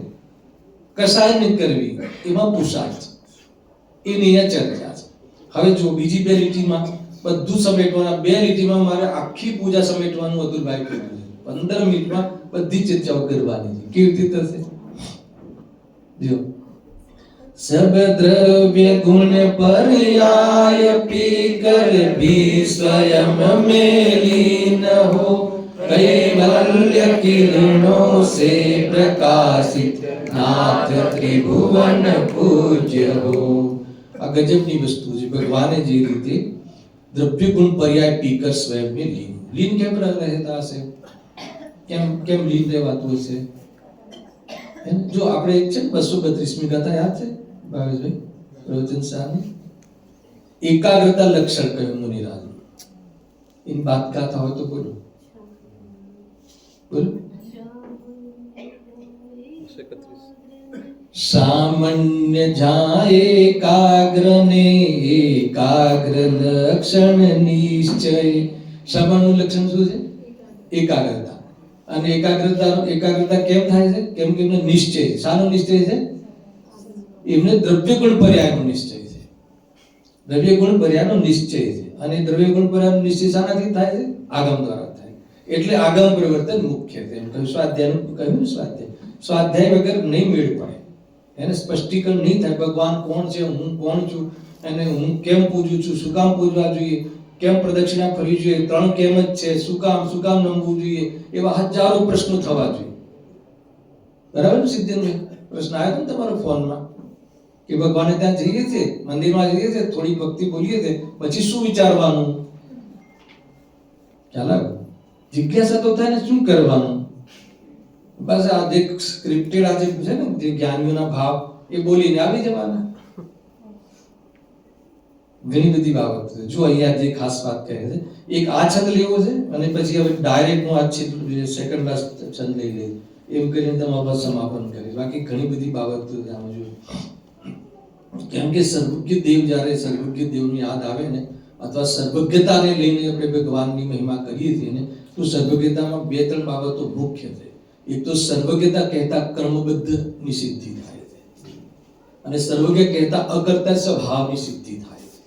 કસાય ન કરવી, એમાં પુરુષાર્થ છે. એની આ ચર્ચા છે. હવે જો બીજી 2 લીટીમાં બધું સમેટવાના, 2 લીટીમાં મારે આખી પૂજા સમેટવાનું અતુલભાઈ કીધું છે. 15 મિનિટમાં બધી ચર્ચાઓ કરવાની છે. કેવી રીતે થશે? જો सब द्रव्य गुण पर्याय पीकर भी स्वयं में लीन हो, कैवल्य किरणों से प्रकाशित नाथ त्रिभुवन पूज्य हो. આ ગજબની વસ્તુ છે. ભગવાને જે રીતે દ્રવ્ય ગુણ પર્યાય પીકર સ્વયં में लीन. लीन કેમ રહેતા હશે? કેમ લીન રહેવાતું હશે? જો આપણે એક છે 232મી ગાથા યાદ છે ભાવેશભાઈ? પ્રવચન સાની એકાગ્રતા લક્ષણ કહ્યું મુનિરાજ. इन बात गाथा हो तो बोलो बोलो. सामान्य जाए एकाग्र ने एकाग्र लक्षण निश्चय. સામાન્ય લક્ષણ શું છે? એકાગ્રતા. અને એકાગ્રતા કેમ થાય છે? કેમ કે એમને નિશ્ચય છે. શાનો નિશ્ચય છે? એમને દ્રવ્ય ગુણ પર્યાયનો નિશ્ચય છે. દ્રવ્ય ગુણ પર્યાયનો નિશ્ચય છે. અને દ્રવ્ય ગુણ પર્યાયનો નિશ્ચય શાનાથી થાય છે? આગમ દ્વારા થાય. એટલે આગમ પરિવર્તન મુખ્ય છે. એમ કહ્યું સ્વાધ્યાયનું કહ્યું ને, સ્વાધ્યાય વગર નહીં મેળ પડે, એને સ્પષ્ટીકરણ નહીં થાય. ભગવાન કોણ છે, હું કોણ છું, અને હું કેમ પૂજું છું, શું કામ પૂજવા જોઈએ, કેમ પ્રદક્ષિણા ફરવી જોઈએ, 3 કેમ જ છે, શું કામ નમવું જોઈએ, એવા હજારો પ્રશ્નો થવા જોઈએ. બરાબર ને સિદ્ધેન્દ્ર? પ્રશ્ન આવ્યો ને તમારા ફોનમાં કે ભગવાને ત્યાં જઈએ છે, મંદિરમાં જઈએ છે, થોડી ભક્તિ બોલીએ છે, પછી શું વિચારવાનું? ખ્યાલ આવ્યો? જિજ્ઞાસા તો થાય ને, શું કરવાનું? બસ આ જે સ્ક્રિપ્ટેડ આ જે છે ને, જે જ્ઞાનીઓના ભાવ એ બોલીને આવી જવાના. ઘણી બધી બાબત છે. જો અહીંયા જે ખાસ વાત કહે છે, એક આ છંદ લેવો છે, અને પછી હવે ડાયરેક્ટ હું આ સેકન્ડ લાસ્ટ છંદ લઈ લે, એમ કરીને તમારું સમાપન કરીશ. બાકી ઘણી બધી બાબતો આમાં જો, કેમ કે સર્વજ્ઞ દેવ, જ્યારે સર્વજ્ઞ દેવની યાદ આવે ને, અથવા સર્વજ્ઞતાને લઈને આપણે ભગવાનની મહિમા કરીએ છીએ ને, તો સર્વજ્ઞતામાં 2-3 બાબતો મુખ્ય છે. એક તો સર્વજ્ઞતા કહેતા કર્મબદ્ધ ની સિદ્ધિ થાય છે, અને સર્વજ્ઞ કહેતા અકર્તા સ્વભાવની સિદ્ધિ થાય છે.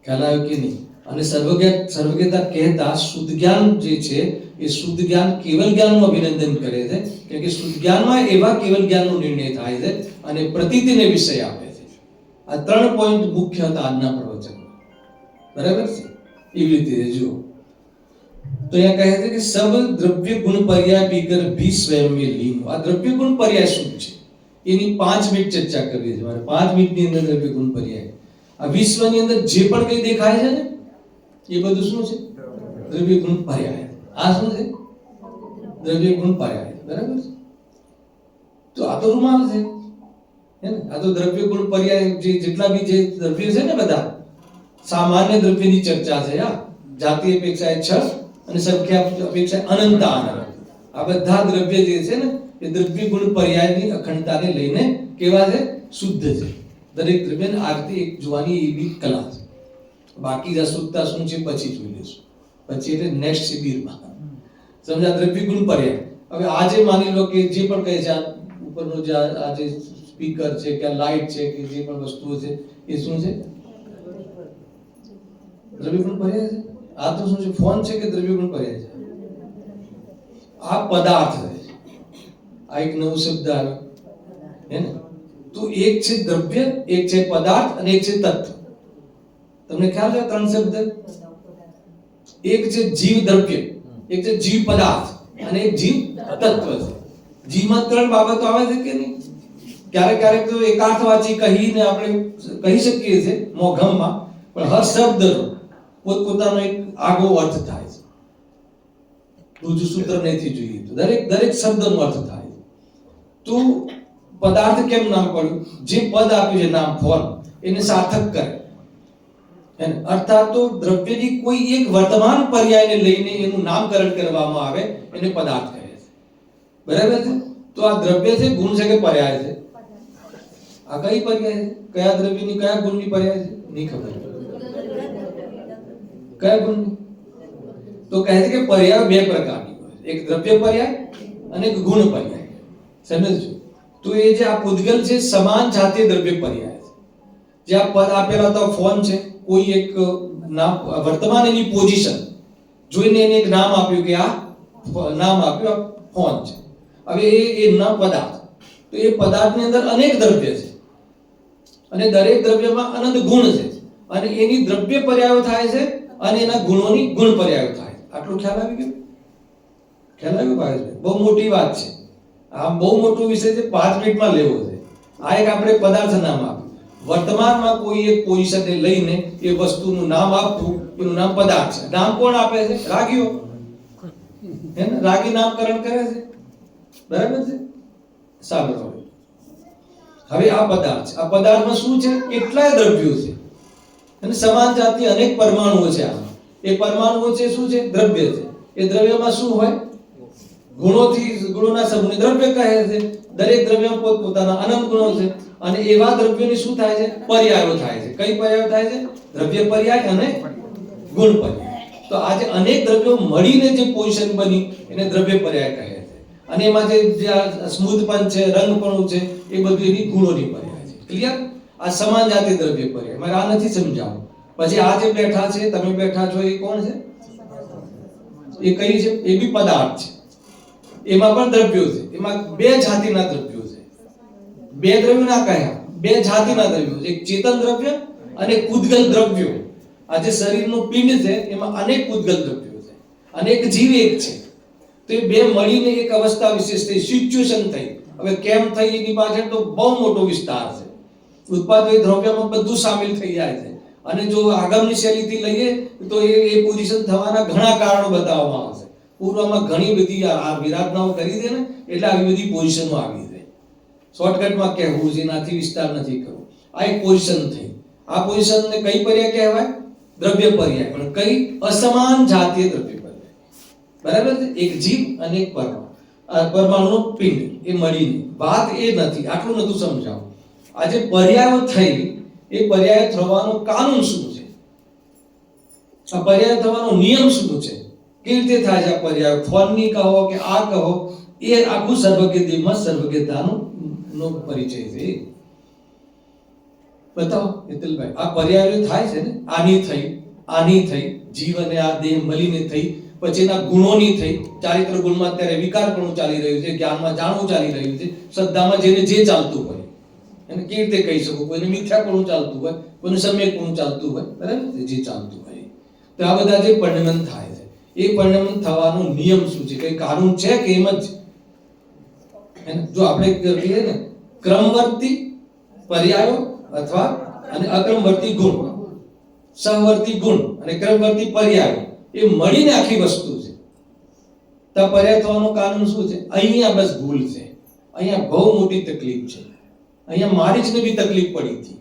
ખ્યાલ આવ્યો કે નહીં? અને સર્વજ્ઞતા કહેતા શુદ્ધ જ્ઞાન જે છે, એ શુદ્ધ જ્ઞાન કેવલ જ્ઞાનનું અભિનંદન કરે છે, કેમ કે શુદ્ધ જ્ઞાનમાં એવા કેવલ જ્ઞાનનો નિર્ણય થાય છે અને પ્રતીતિને વિષય આપે છે. આ 3 પોઈન્ટ મુખ્ય હતા આજના પ્રવચનમાં. બરાબર છે? એવી રીતે જુઓ તો અહીંયા કહે છે કે સબ દ્રવ્ય ગુણ પર્યાય પીકર ભી સ્વયં में लीन. આ દ્રવ્ય ગુણ પર્યાય શું છે એની 5 મિનિટ ચર્ચા કરવી છે મારે. 5 મિનિટની અંદર દ્રવ્ય ગુણ પર્યાય, આ વિશ્વની અંદર જે પણ કંઈ દેખાય છે ને, એ બધું શું છે? દ્રવ્ય ગુણ પર્યાય. આ શું છે? દ્રવ્ય ગુણ પર્યાય. બરાબર છે? તો આ તો રૂમાલ છે, હે ને? આ તો દ્રવ્ય ગુણ પર્યાય જેટલા બી જે દ્રવ્ય છે ને, બધા સામાન્ય દ્રવ્યની ચર્ચા છે. જાતિ અપેક્ષાએ 6 અને સંખ્યા અપેક્ષાએ અનંત આનંદ. આ બધા દ્રવ્ય જે છે ને, એ દ્રવ્ય ગુણ પર્યાયની અખંડતાને લઈને કેવા છે? શુદ્ધ છે. દરેક દ્રવ્યને આરતી એક જોવાની એવી કલા છે. બાકી અશુદ્ધતા શું છે પછી જોઈ લેશું, પછી એટલે નેક્સ્ટ શિબિરમાં. સમજા? દ્રવ્ય ગુણ પર્યાય. હવે આજે માની લો કે જે પણ કહે છે, આ ઉપરનો જે આ જે સ્પીકર છે કે લાઈટ છે કે જે પણ વસ્તુઓ છે, એ શું છે? દ્રવ્ય ગુણ પર્યાય છે. આ તો શું છે? ફોન છે કે દ્રવ્ય ગુણ પર્યાય છે? આ પદાર્થ છે. આ એક નવો શબ્દ આવ્યો, હે ને? તો એક છે દ્રવ્ય, એક છે પદાર્થ, અને એક છે તત્વ. તમને ખ્યાલ છે 3 શબ્દ? એક છે જીવ દ્રવ્ય, એક છે જીવ પદાર્થ, અને એક જીવ તત્વ છે. જીવમાં 3 બાબતો આવે છે કે નહીં? ક્યારેક તો એકાર્થવાચી કહીને આપણે કહી શકીએ છીએ મોઘમમાં, પણ હર શબ્દનો પોતપોતાનો એક આગો અર્થ થાય છે. બીજું સૂત્ર નથી જોઈએ તો દરેક શબ્દનો અર્થ થાય છે. તો પદાર્થ કેમ નામ પડ્યું? જે પદ આપ્યું છે નામ, ફોન, એને સાર્થક કરે. અર્થાત તો દ્રવ્યની કોઈ એક વર્તમાન પર્યાયને લઈને એનું નામકરણ કરવામાં આવે, એને પદાર્થ કહે છે. બરાબર છે? તો આ દ્રવ્ય છે, ગુણ છે કે પર્યાય છે? આ કઈ પર્યાય છે? કયા દ્રવ્યની કયા ગુણની પર્યાય છે? નહીં ખબર. કયા ગુણની? તો કહે છે કે પર્યાય 2 પ્રકારની હોય, એક દ્રવ્ય પર્યાય અને એક ગુણ પર્યાય. સમજજો? તો એ જે આ પૂદગલ છે, સમાન જાતીય દ્રવ્ય પર્યાય છે. જે આ પદ આપેલા હતા, ફોન છે, કોઈ એક નામ વર્તમાન એની પોઝિશન જોઈને એને એક નામ આપ્યું કે આ નામ આપ્યું ફોન છે. હવે એ નામ પદાર્થ, તો એ પદાર્થની અંદર અનેક દ્રવ્ય છે, અને દરેક દ્રવ્યમાં અનંત ગુણ છે, અને એની દ્રવ્ય પર્યાયો થાય છે, અને એના ગુણોની ગુણ પર્યાયો થાય છે. આટલું ખ્યાલ આવી ગયો? ખ્યાલ આવ્યો ભાઈ? બહુ મોટી વાત છે. આ બહુ મોટો વિષય છે, 5 મિનિટમાં લેવો છે. આ એક આપણે પદાર્થ નામ આપ્યું. વર્તમાનમાં કોઈ એક પોઝિશનને લઈને એ વસ્તુનું નામ આપવું, એનું નામ પદાર્થ છે. નામ કોણ આપે છે? રાગીઓ, હે ને? રાગી નામકરણ કરે છે. બરાબર છે? સાંભળો. હવે આ પદાર્થ છે. આ પદાર્થમાં શું છે? કેટલાય દ્રવ્યો છે, અને સમાન જાતિ અનેક પરમાણુઓ છે. આમાં એ પરમાણુઓ છે શું છે? દ્રવ્ય છે. એ દ્રવ્યમાં શું હોય? ગુણોના સમૂહને દ્રવ્ય કહે છે. દરેક દ્રવ્યમાં પોતપોતાના અનંત ગુણો છે, અને એવા દ્રવ્યોની શું થાય છે? પર્યાયો થાય છે. કઈ પર્યાયો થાય છે? દ્રવ્ય પર્યાય અને ગુણ પર્યાય. તો આજે અનેક દ્રવ્યો મળીને જે પોઝિશન બની એને દ્રવ્ય પર્યાય કહે છે. અને એમાં જે સ્મૂથપણ છે, રંગપણું છે, એ બધું એની ગુણોની પર્યાય છે. ક્લિયર? આ સમાન જાતિ દ્રવ્ય પર્યાય. મારે આ નથી સમજાવવું. પછી આ જે બેઠા છે, તમે બેઠા છો, એ કોણ છે? એ કઈ છે? એ બી પદાર્થ છે, એમાં પણ દ્રવ્યો છે. એમાં બે જાતિના દ્રવ્યો છે. બે દ્રવ્યો ના કયા, બે જાતિના દ્રવ્યો છે. એક ચેતન દ્રવ્ય અને પૂતગલ દ્રવ્યો. આ જે શરીરનું પિંડ છે એમાં અનેક પૂતગલ દ્રવ્યો છે અને એક જીવ એક છે. તો એ બે મળીને એક અવસ્થા વિશેષ થઈ, સિચ્યુએશન થઈ. હવે કેમ થઈ એની પાછળ તો બહુ મોટો વિસ્તાર છે. ઉત્પાદિત દ્રવ્યમાં બધું સામેલ થઈ જાય છે. અને જો આગમની શૈલીથી લઈએ તો એ પોઝિશન થવાના ઘણા કારણો બતાવવામાં આવશે. પૂર્વમાં ઘણી બધી આ વિરાધનાઓ કરી દે ને એટલે આવી બધી પોઝિશનો આવી જાય. શોર્ટકટમાં કહેવું છે, એનાથી વિસ્તાર નથી કરવો. આ એક પોઝિશન થઈ. આ પોઝિશનને કઈ પર્યાય કહેવાય? દ્રવ્ય પર્યાય. પણ કઈ? અસમાન જાતીય દ્રવ્ય પર્યાય. બરાબર છે? એક જીવ અને એક પરમાણુનો પિંડ એ મળીને. વાત એ નથી, આટલું નતું સમજાવું. આજે પર્યાયો થઈ, એ પર્યાય થવાનો કાનૂન શું છે? આ પર્યાય થવાનો નિયમ શું છે? કેવી રીતે થાય છે આ પર્યાય? ફોનની કહો કે આ કહો, એ આખું સર્વજ્ઞમાં સર્વજ્ઞતાનો પરિચય છે. બતાવો હેતલભાઈ, આ પર્યાયો થાય છે ને, આની થઈ જીવ અને આ દેહ મળીને થઈ, પછી એના ગુણોની થઈ. ચારિત્ર ગુણમાં અત્યારે વિકારપણું ચાલી રહ્યું છે, જ્ઞાનમાં જાણવું ચાલી રહ્યું છે, શ્રદ્ધામાં જેને જે ચાલતું હોય એને કેવી રીતે કહી શકું? કોઈને મિથ્યાપણું ચાલતું હોય, કોઈને સમ્યકપણું ચાલતું હોય, બરાબર? જે ચાલતું હોય. તો આ બધા જે પરિણમન થાય છે, એ પરિણમન થવાનો નિયમ શું છે? કઈ કાનૂન છે કે એમ જ? જો આપણે કહીએ ને ક્રમવર્તી પર્યાયો અથવા અને અક્રમવર્તી ગુણ, સહવર્તી ગુણ અને ક્રમવર્તી પર્યાયો, એ મળીને આખી વસ્તુ છે. તો પર્યાય થવાનો કાનૂન શું છે? અહીંયા બસ ભૂલ છે. અહીંયા બહુ મોટી તકલીફ છે. અહીંયા મારી જ ને બી તકલીફ પડી હતી.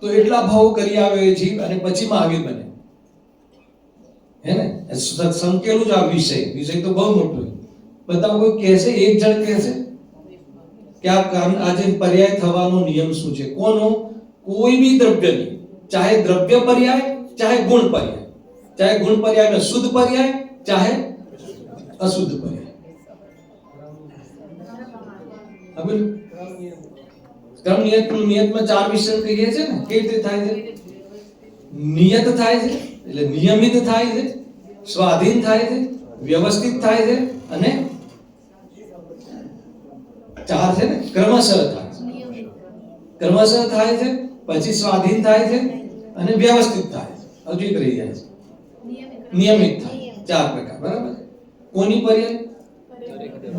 તો એટલા ભાવ કરી આવ્યો એ જીવ અને પછી મહાવીર બને. હે ને? સંકેલું જ આ વિષય તો બહુ મોટો છે. બતાવો કોઈ કહેશે, એક જણ કહેશે કે આજે પર્યાય થવાનો નિયમ શું છે? કોનો? કોઈ બી દ્રવ્યની, ચાહે દ્રવ્ય પર્યાય, ચાહે ગુણ પર્યાય, ચાહે ગુણ પર્યાય શુદ્ધ પર્યાય, ચાહે અશુદ્ધ પર્યાય. હવે ક્રમ નિયતમાં ચાર વિષય કહીએ છે ને, કેવી રીતે થાય છે? નિયત થાય છે એટલે નિયમિત થાય છે, સ્વાધીન થાય છે, વ્યવસ્થિત થાય છે અને ચાર છે ને ક્રમશઃ થાય છે. ક્રમશઃ થાય છે, પછી સ્વાધીન થાય છે અને વ્યવસ્થિત થાય છે. હજુ એક રહી જાય છે, નિયમિત થાય. ચાર પ્રકાર. બરાબર? કોની પર્યાય?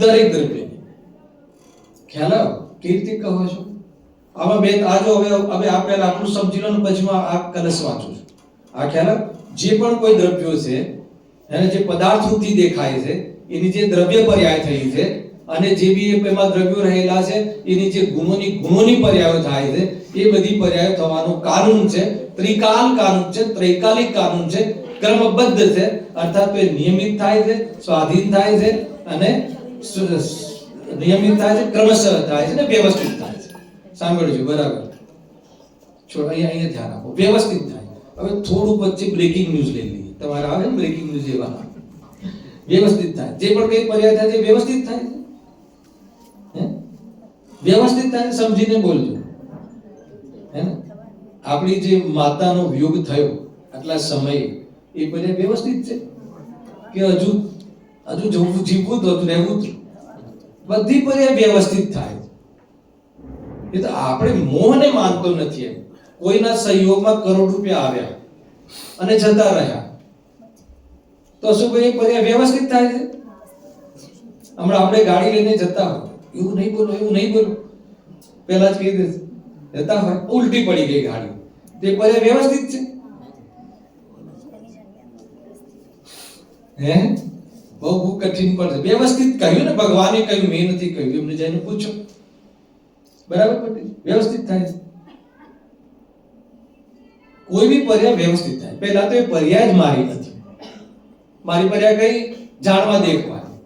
દરેક દ્રવ્યની. ખ્યાલ આવ્યો કેવી રીતે કહો છો? આમાં બે આજો હવે આ પહેલા આપણું સમજી લો ને પછી હું આ કલશ વાંચું છું. આ ખ્યાલ જે પણ કોઈ દ્રવ્યો છે એને જે પદાર્થોથી દેખાય છે એની જે દ્રવ્ય પર્યાય થઈ છે અને જે બી એમાં દ્રવ્યો રહેલા છે એની જે ગુણોની પર્યાયો થાય છે, એ બધી પર્યાયો થવાનું કાનૂન છે. ત્રિકાલ કાનૂન છે, ત્રૈકાલિક કાનૂન છે, ક્રમબદ્ધ છે. અર્થાત એ નિયમિત થાય છે, સ્વાધીન થાય છે અને નિયમિત થાય છે, ક્રમશઃ થાય છે અને વ્યવસ્થિત થાય છે. સાંભળજો બરાબર? છોડ અહીંયા ધ્યાન આપો. વ્યવસ્થિત થાય. હવે થોડું વચ્ચે બ્રેકિંગ ન્યૂઝ લઈ લઈએ. તમારે આવે ને બ્રેકિંગ ન્યૂઝ એવા. વ્યવસ્થિત થાય, જે પણ કઈ પર્યાય થાય છે વ્યવસ્થિત થાય છે. વ્યવસ્થિત થાય, સમજીને બોલજો. હે ને? આપણી જે માતાનો વિયોગ થયો આટલા સમયે, એ પર્યાય વ્યવસ્થિત છે કે હજુ જીવવું તો રહેવું તો? બધી પર્યાય વ્યવસ્થિત થાય. એ તો આપણે મોહને માનતો નથી. એમ કોઈના સહયોગમાં કરોડ રૂપિયા આવ્યા અને જતા રહ્યા તો શું કોઈ પર્યાય વ્યવસ્થિત થાય છે? હમણાં આપણે ગાડી લઈને જતા હોય, એવું નહીં બોલો, પહેલા જ કહી દે, જતા હોય ઉલટી પડી ગઈ ગાડી, તે પર્યાય વ્યવસ્થિત છે? હે? બહુ કઠિન પડશે. વ્યવસ્થિત કહ્યું ને, ભગવાને કહ્યું, મેં નથી કહ્યું. એમને જઈને પૂછો. બરાબર? વ્યવસ્થિત થાય છે. કોઈ બી પર્યાય વ્યવસ્થિત થાય. પહેલા તો એ પર્યાય જ મારી નથી. મારી પર્યાય કઈ? જાણવા દેખવાની.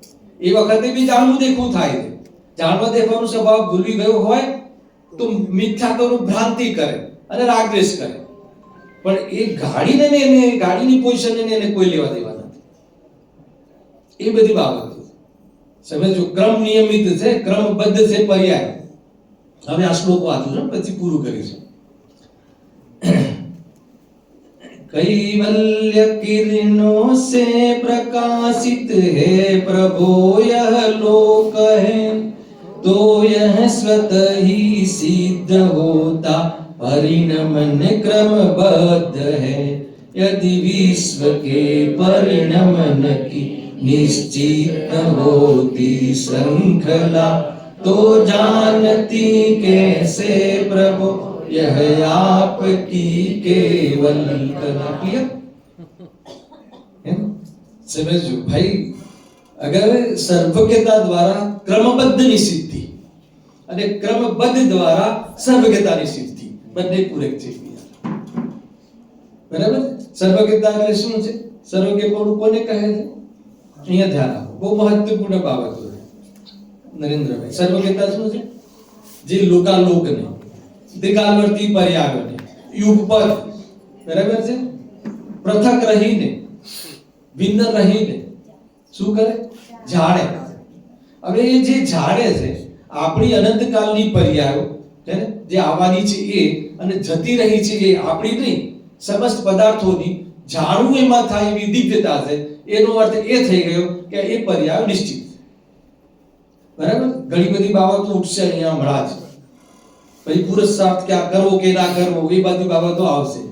એ વખતે બી જાણવું દેખવું થાય છે. જાણવા દેખવાનો સ્વભાવ ભૂલી ગયો હોય તો મિથ્યાત્વનું ભ્રાંતિ કરે અને રાગદ્વેષ કરે. પણ એ ગાડીની પોઝિશનને એને કોઈ લેવા દેવા નથી. એ બધી બાબતો સમજો. ક્રમ નિયમિત છે, ક્રમબદ્ધ છે પર્યાય. હવે આ શ્લોક વાંચું છું, પછી પૂરું કરીશું. कैवल्य किरणों से प्रकाशित है प्रभो यह लोक है, तो यह स्वतः ही सिद्ध होता परिणमन क्रमबद्ध है। यदि विश्व के परिणमन की निश्चित होती श्रृंखला, तो जानती कैसे प्रभु यह आपकी केवल कला। क्लियर है? समझो भाई, अगर સર્વજ્ઞતા દ્વારા ક્રમબદ્ધની સિદ્ધિ અને ક્રમબદ્ધ દ્વારા સર્વજ્ઞતાની સિદ્ધિ બંને પૂરક છે। બરાબર? સર્વજ્ઞતા એટલે શું છે? સર્વજ્ઞપણું કોને કહે છે? અહીંયા ધ્યાન આપો, બહુ મહત્વપૂર્ણ બાબતો છે નરેન્દ્રભાઈ। સર્વજ્ઞતા શું છે? જે લોકાલોકને, દિગાલવર્તી પર્યાવરણને, યુગપદ, બરાબર છે, પૃથક રહીને, ભિન્ન રહીને શું કરે? જાણે। હવે એ જે જાણે છે આપણી અનંતકાલની પર્યાયો છે ને, જે આવવાની છે એ અને જતી રહી છે એ આપણી નહીં, સમસ્ત પદાર્થોની જાણવું એમાં થાય એવી દિવ્યતા છે। એનો અર્થ એ થઈ ગયો કે એ પર્યાયો નિશ્ચિત છે। બરાબર? ઘણી બધી બાબતો ઉઠશે અહીંયા હમણાં જ, પછી પુરસ્કાર ક્યાં કરવો કે ના કરવો એ બધી બાબતો આવશે,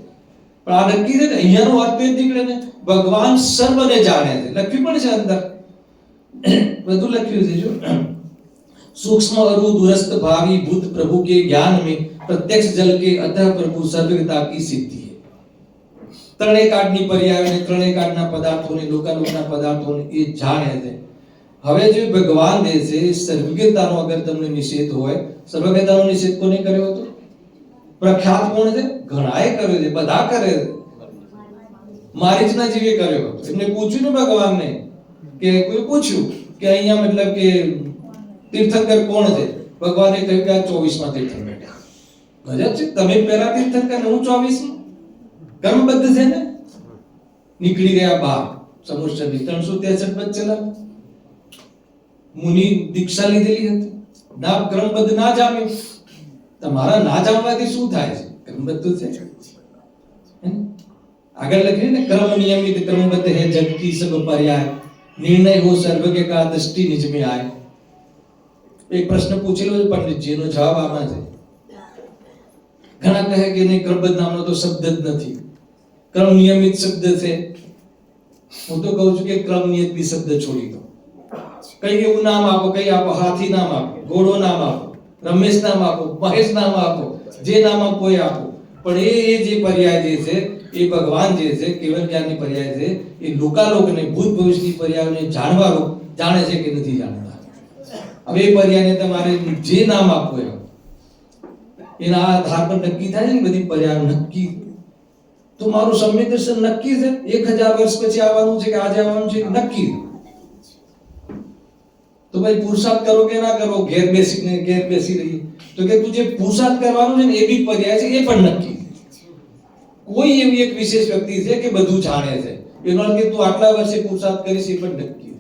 પણ આ નક્કી છે ને, અહીંયાનો વાત તો એ નીકળે ને, ભગવાન સર્વને જાણે છે। લખ્યું પણ છે અંદર, બધું લખ્યું છે જો, सूक्ष्म अरु दूरस्थ भावी भूत प्रभु के ज्ञान में प्रत्यक्ष जल के अतः प्रभु सर्वज्ञता की सिद्धि है। ત્રણેય કાળની પર્યાયોને, ત્રણેય કાળના પદાર્થોને, લોકાલોકના પદાર્થોને એ જાણે છે। હવે જે ભગવાન દે છે સર્વજ્ઞતાનો અગર તમને નિષેધ હોય, સર્વજ્ઞતાનો નિષેધ કોને કર્યો હતો? પ્રખ્યાત કોણ છે? ઘણાએ કર્યો છે, બધા કરે છે। મારીચના જીવે કર્યો હતો। એમને પૂછ્યું ને ભગવાનને, કે કોઈ પૂછ્યું કે અહીંયા મતલબ કે તીર્થંકર કોણ છે? ભગવાને કહ્યું કે આ 24માં તીર્થંકર। ગજબ છે, તમે પહેલા તીર્થંકર ને હું 24માં। કર્મબદ્ધ છે ને, નીકળી ગયા બહાર સમુદ્રની 363 પદ ચલા, મુનિ દીક્ષા લીધેલી હતી, ના ક્રમબદ્ધ ના જામે। તમારા ના જામવાથી શું થાય છે? ક્રમબદ્ધ છે। આગળ લખ્યું ને, कर्म नियमित क्रमबद्ध है जग की सब पर्याय, निर्णय हो सर्वज्ञ का दृष्टि निज में आए। एक प्रश्न पूछेलो છે પંડિતજીનો જવાબ આમાં છે। ઘણા કહે કે નહીં, ક્રમબદ્ધ નામનો તો શબ્દ જ નથી, ક્રમ નિયમિત શબ્દ છે। હું તો કહું છું કે ક્રમ નિયમિત શબ્દ છોડી દો, કઈ એવું નામ આપો, કઈ આપો, હાથી નામ આપો, ઘોડો નામ આપો, રમેશ નામ આપો, મહેશ નામ આપો, જે નામ આપો એ આપો, પણ એ જે પર્યાય જે છે એ ભગવાન જે છે કેવલ જ્ઞાનની પર્યાય છે, એ લોકાલોકને, ભૂત ભવિષ્યની પર્યાયોને જાણવાનું જાણે છે કે નથી જાણતા। હવે એ પર્યાયને તમારે જે નામ આપો એના આધાર પર નક્કી થાય છે ને બધી પર્યાયો નક્કી। તો મારું સમ્યક દર્શન નક્કી છે, 1000 વર્ષ પછી આવવાનું છે કે આજે આવવાનું છે નક્કી। તો ભાઈ પુરુષાર્થ કરો કે ના કરો, ઘેર બેસી રહીએ, તો કે તું જે પુરુષાર્થ કરવાનું છે ને એ બી પર્યાય છે, એ પણ નક્કી। કોઈ એવી એક વિશેષ વ્યક્તિ છે કે બધું જાણે છે, એનો અર્થ કે તું આટલા વર્ષે પુરુષાર્થ કરીશ એ પણ નક્કી।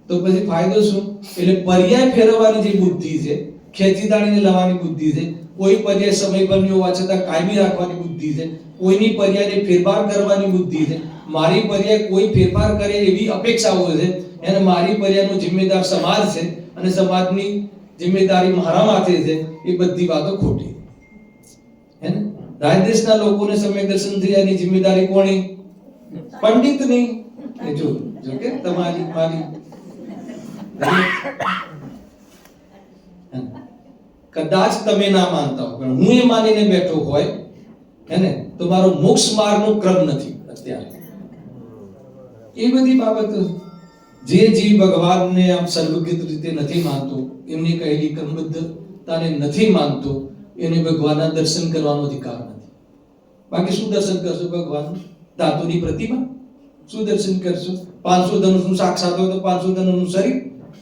તો પછી ફાયદો શું? એટલે પર્યાય ફેરવવાની જે બુદ્ધિ છે, ખેંચી તાણીને લાવવાની બુદ્ધિ છે, કોઈ પર્યાય સમય પરની હોવા છતાં કાયમી રાખવાની બુદ્ધિ છે, કોઈની પર્યાયને ફેરફાર કરવાની બુદ્ધિ છે, મારી પર્યાય કોઈ ફેરફાર કરે એવી અપેક્ષાઓ છે, અને મારી પર્યાયનો જિમ્મેદાર સમાજ છે અને સમાજની જિમ્મેદારી મારા માથે છે, એ બધી વાતો ખોટી હે ને। રાજદેશના લોકોને સમ્યક દર્શન થયાની જિમ્મેદારી કોની? પંડિતની। જો કે તમારી મારી કદાચ તમે ના માનતા હો, પણ હું એ માનીને બેઠો હોય હે ને, તો મારો મોક્ષ માર્ગનો ક્રમ નથી અત્યારે। એ બધી બાબતો જે જીવ ભગવાનને આમ સર્વજ્ઞ રીતે નથી માનતો, એમની કહેલી ક્રમબદ્ધતાને નથી માનતો, એને ભગવાનના દર્શન કરવાનો અધિકાર નથી। બાકી શું દર્શન કરશો ભગવાન? ધાતુની પ્રતિમા? શું દર્શન કરશો? 500 ધનુષનું સાક્ષાત હોય તો 500 ધનુષનું શરીર?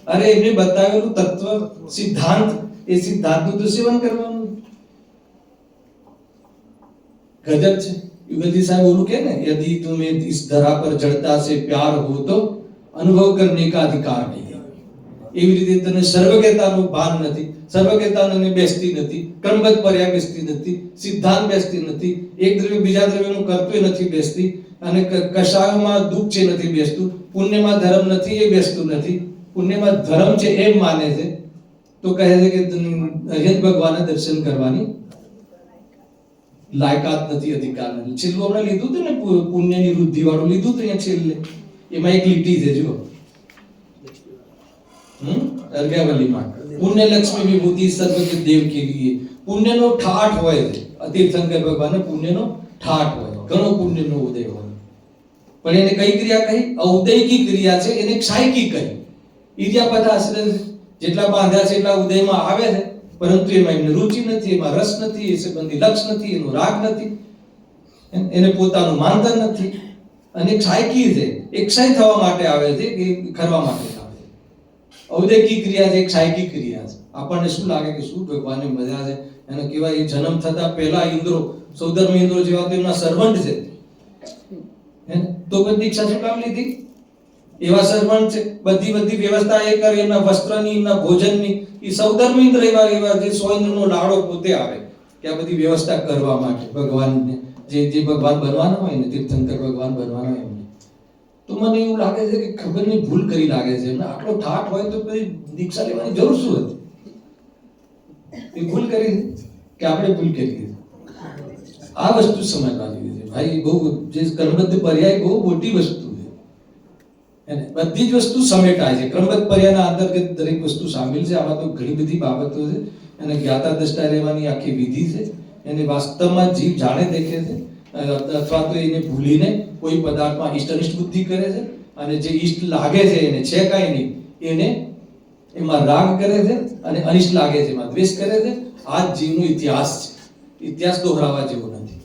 અરે એમને બતાવેલું તત્વ સિદ્ધાંત, એ સિદ્ધાંતનું તો સેવન કરવાનું। ગજબ છે। युगल साहब बोलू के ना, यदि तुम्हें इस धरा पर जड़ता से प्यार हो तो अनुभव करने का अधिकार नहीं है। એવી રીતે તને સર્વજ્ઞતાનું ભાન નથી, સર્વજ્ઞતાને બેસતી નથી, ક્રમબદ્ધ પર્યાય બેસતી નથી, સિદ્ધાંત બેસતી નથી, એક દ્રવ્ય બીજા દ્રવ્યનું કરતું નથી બેસતી, અને કશાયોમાં દુઃખ છે નથી બેસતું, પુણ્યમાં ધર્મ નથી એ બેસતું નથી, પુણ્યમાં ધર્મ છે એમ માને છે, તો કહે છે કે અરિહંત ભગવાનના દર્શન કરવાની લાયકાત નથી, અધિકાર નથી. છેલ્લું આપણે લીધું હતું ને પુણ્યની વૃદ્ધિ વાળું લીધું હતું અહીંયા છેલ્લે, એમાં એક લીટી છે જો અર્ઘ્યાવલીમાં, પુણ્ય લક્ષ્મી વિભૂતિ સર્વજ્ઞ દેવ કે લીએ. પુણ્યનો ઠાઠ હોય છે, તીર્થંકર ભગવાનને પુણ્યનો ઠાઠ હોય, ઘણો પુણ્યનો ઉદય હોય, પણ એને કઈ ક્રિયા કહી? ઔદયિકી ક્રિયા છે, એને ક્ષાયકી કહી. ઈર્યાપદ આશ્રય જેટલા બાંધ્યા છે એટલા ઉદયમાં આવે છે, પરંતુ એમાં એમને રુચિ નથી, એમાં રસ નથી, એ સંબંધી લક્ષ નથી, એનો રાગ નથી, એને પોતાનું માનધન નથી, અને ક્ષાયકી છે, એ ક્ષય થવા માટે આવે છે કે કરવા માટે આવે છે. ઔદયિકી ક્રિયા છે, ક્ષાયકી ક્રિયા છે. આપણને શું લાગે કે શું ભગવાનની મજા છે, એને કહેવાય એ જન્મ થતા પહેલા ઇન્દ્રો, સૌધર્મ ઇન્દ્રો જેવા તો એમના સર્વન્ટ છે, તો પણ દીક્ષા શું કામ લીધી? એવા સર્વન્ટ છે, બધી વ્યવસ્થા એ કરે, એમના વસ્ત્રની, એમના ભોજનની, એ સૌધર્મ ઇન્દ્ર એવા જે સોઇન્દ્રનો લાડો પોતે આવે કે આ બધી વ્યવસ્થા કરવા માટે ભગવાનને, જે ભગવાન બનવાના હોય ને, તીર્થંકર ભગવાન બનવાના હોય એમને. તો મને એવું લાગે છે કે ખબર નહીં ભૂલ કરી લાગે છે એમને. આટલો ઠાઠ હોય તો પછી દીક્ષા લેવાની જરૂર શું હતી? એ ભૂલ કરી કે આપણે ભૂલ કરી? આ વસ્તુ સમજવાની છે ભાઈ, બહુ જે ક્રમબદ્ધ પર્યાય બહુ મોટી વસ્તુ છે, અને બધી જ વસ્તુ સમેટાય છે. ક્રમબદ્ધ પર્યાયના અંતર્ગત દરેક વસ્તુ સામેલ છે. આમાં તો ઘણી બધી બાબતો છે, અને જ્ઞાતા દ્રષ્ટા રહેવાની આખી વિધિ છે, એને વાસ્તવમાં જીવ જાણે દેખે છે, અથવા તો એને ભૂલીને કોઈ પદાર્થમાં ઇષ્ટનિષ્ઠ બુદ્ધિ કરે છે, અને જે ઈષ્ટ લાગે છે એને છે કાંઈ નહીં, એને એમાં રાગ કરે છે, અને અનિષ્ટ લાગે છે એમાં દ્વેષ કરે છે. આ જ જીવનો ઇતિહાસ છે, ઇતિહાસ દોહરાવા જેવો નથી.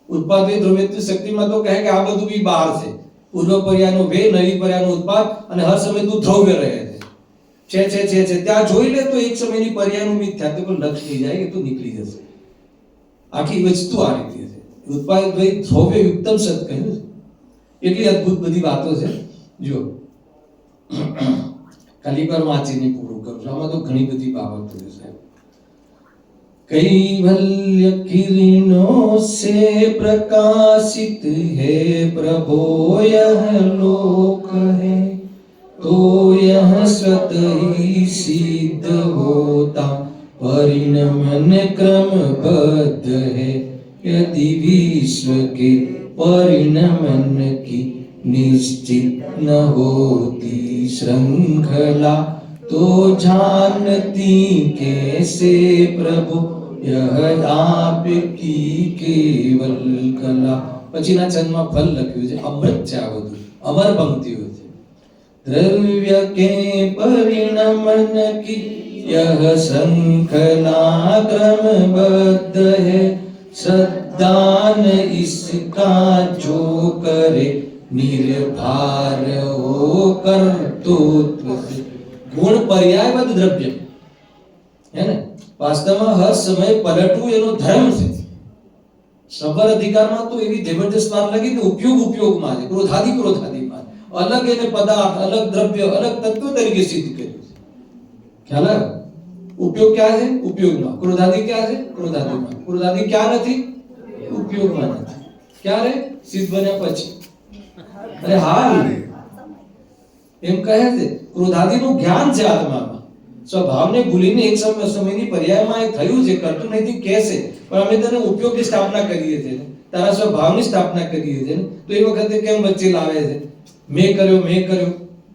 ઉત્પાદ ધ્રુવેત્વ શક્તિમાં તો કહે કે આ બધું બી બહાર છે, પૂર્વ પર્યાયનો વે, નવી પર્યાયનો ઉત્પાદ, અને હર સમય તું ધ્રવ્ય રહે છે, ત્યાં જોઈ લે તો એક સમયની પર્યાયનું મિથ્યાત્વ પર લક્ષ થઈ જાય, એ તો નીકળી જશે. આખી વસ્તુ આ રીતે છે. ઉત્પાદ ભાઈ ધ્રવ્ય યુક્તમ સત કહ્યું છે, એટલી અદ્ભુત બધી વાતો છે. જો ખાલી પર વાંચીને પૂરું કરું છું, આમાં તો ઘણી બધી બાબતો છે સાહેબ. कैवल्य किरणों से प्रकाशित है प्रभो यह लोक है, तो यह स्वत ही सिद्ध होता परिणमन क्रमबद्ध है. यदि विश्व के परिणमन की निश्चित न होती श्रृंखला, तो जानती कैसे प्रभु यह आपकी केवल कला. પછીના ચંદમાં ફલ લખ્યું છે, અમૃત છે, આ બધું અમર પંક્તિઓ છે. દ્રવ્ય કે પરિણમન કી यह श्रृंखला क्रमबद्ध है, श्रद्धान इसका जो करे निर्भार हो कर्तृत्व से. गुण पर्यायवद द्रव्य है ને, વાસ્તવમાં હર સમય પલટવું એનો ધર્મ છે. સબર અધિકારમાં તો એવી જબરદસ્ત વાત લગી કે ઉપયોગમાં છે, ક્રોધાદિમાં અલગ એને પદાર્થ, અલગ દ્રવ્ય, અલગ તત્વ તરીકે સિદ્ધ કર્યું છે. ખ્યાલ આવે? ઉપયોગ ક્યાં છે? ઉપયોગમાં. ક્રોધાદિ ક્યાં છે? ક્રોધાદિમાં. ક્રોધાદિ ક્યાં નથી? ઉપયોગમાં નથી. ક્યારે? સિદ્ધ બન્યા પછી. અરે હાલ એમ કહે છે, ક્રોધાદિનું જ્ઞાન છે આત્મામાં. સ્વભાવને ભૂલીને એક સમયની પર્યાયમાં એ થયું છે, કરતું નથી કહેશે, પણ અમે તને ઉપયોગની સ્થાપના કરીએ છીએ, તારા સ્વભાવની સ્થાપના કરીએ છીએ, તો એ વખતે કેમ વચ્ચે લાવે છે? મેં કર્યો,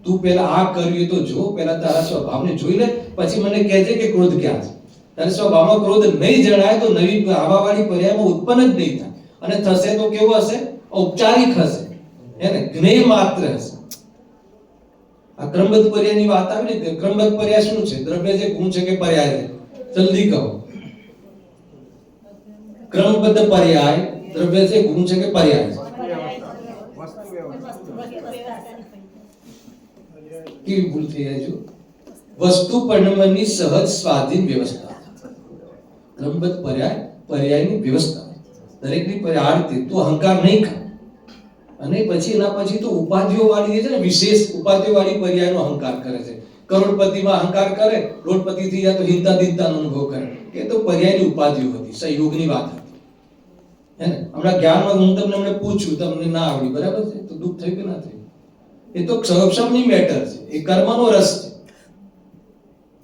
તું પહેલા આ કર્યું તો જો, પહેલા તારા સ્વભાવને જોઈ લે, પછી મને કહેજે કે ક્રોધ ક્યાં છે. તારા સ્વભાવમાં ક્રોધ નહીં જણાય તો નવી આવાવાળી પર્યાયમાં ઉત્પન્ન જ નહીં થાય, અને થશે તો કેવો હશે? ઔપચારિક હશે, એને જ્ઞેય માત્ર હશે. આ ક્રમબદ્ધ પર્યાયની વાત આવી ને, ક્રમબદ્ધ પર્યાય શું છે? દ્રવ્ય છે, ગુણ છે કે પર્યાય છે? જલ્દી કહો. ક્રમબદ્ધ પર્યાય દ્રવ્ય છે, ગુણ છે કે પર્યાય છે? કેવી ભૂલ થઈ જાય? વસ્તુ પરિણમનની સહજ સ્વાધીન વ્યવસ્થા. ક્રમબદ્ધ પર્યાયની વ્યવસ્થા, દરેકની પર્યાય તો અહંકાર નહીં ખા. અને પછી એના પછી તો ઉપાધિઓ વાળી છે ને, વિશેષ ઉપાધિઓ વાળી પર્યાયનો અહંકાર કરે છે કરોડપતિમાં અહંકાર કરે, કરોડપતિ થઈ જાય તો હિંતા દિનતાનો અનુભવ કરે. એ તો પર્યાયની ઉપાધિઓ હતી, સહયોગની વાત હતી. હે ને? હમણાં જ્ઞાનમાં હું તમને હમણાં પૂછ્યું, તમને ના આવડી, બરાબર છે, તો દુઃખ થયું કે ના થયું? એ તો ક્ષરક્ષમની મેટર છે, એ કર્મનો રસ છે.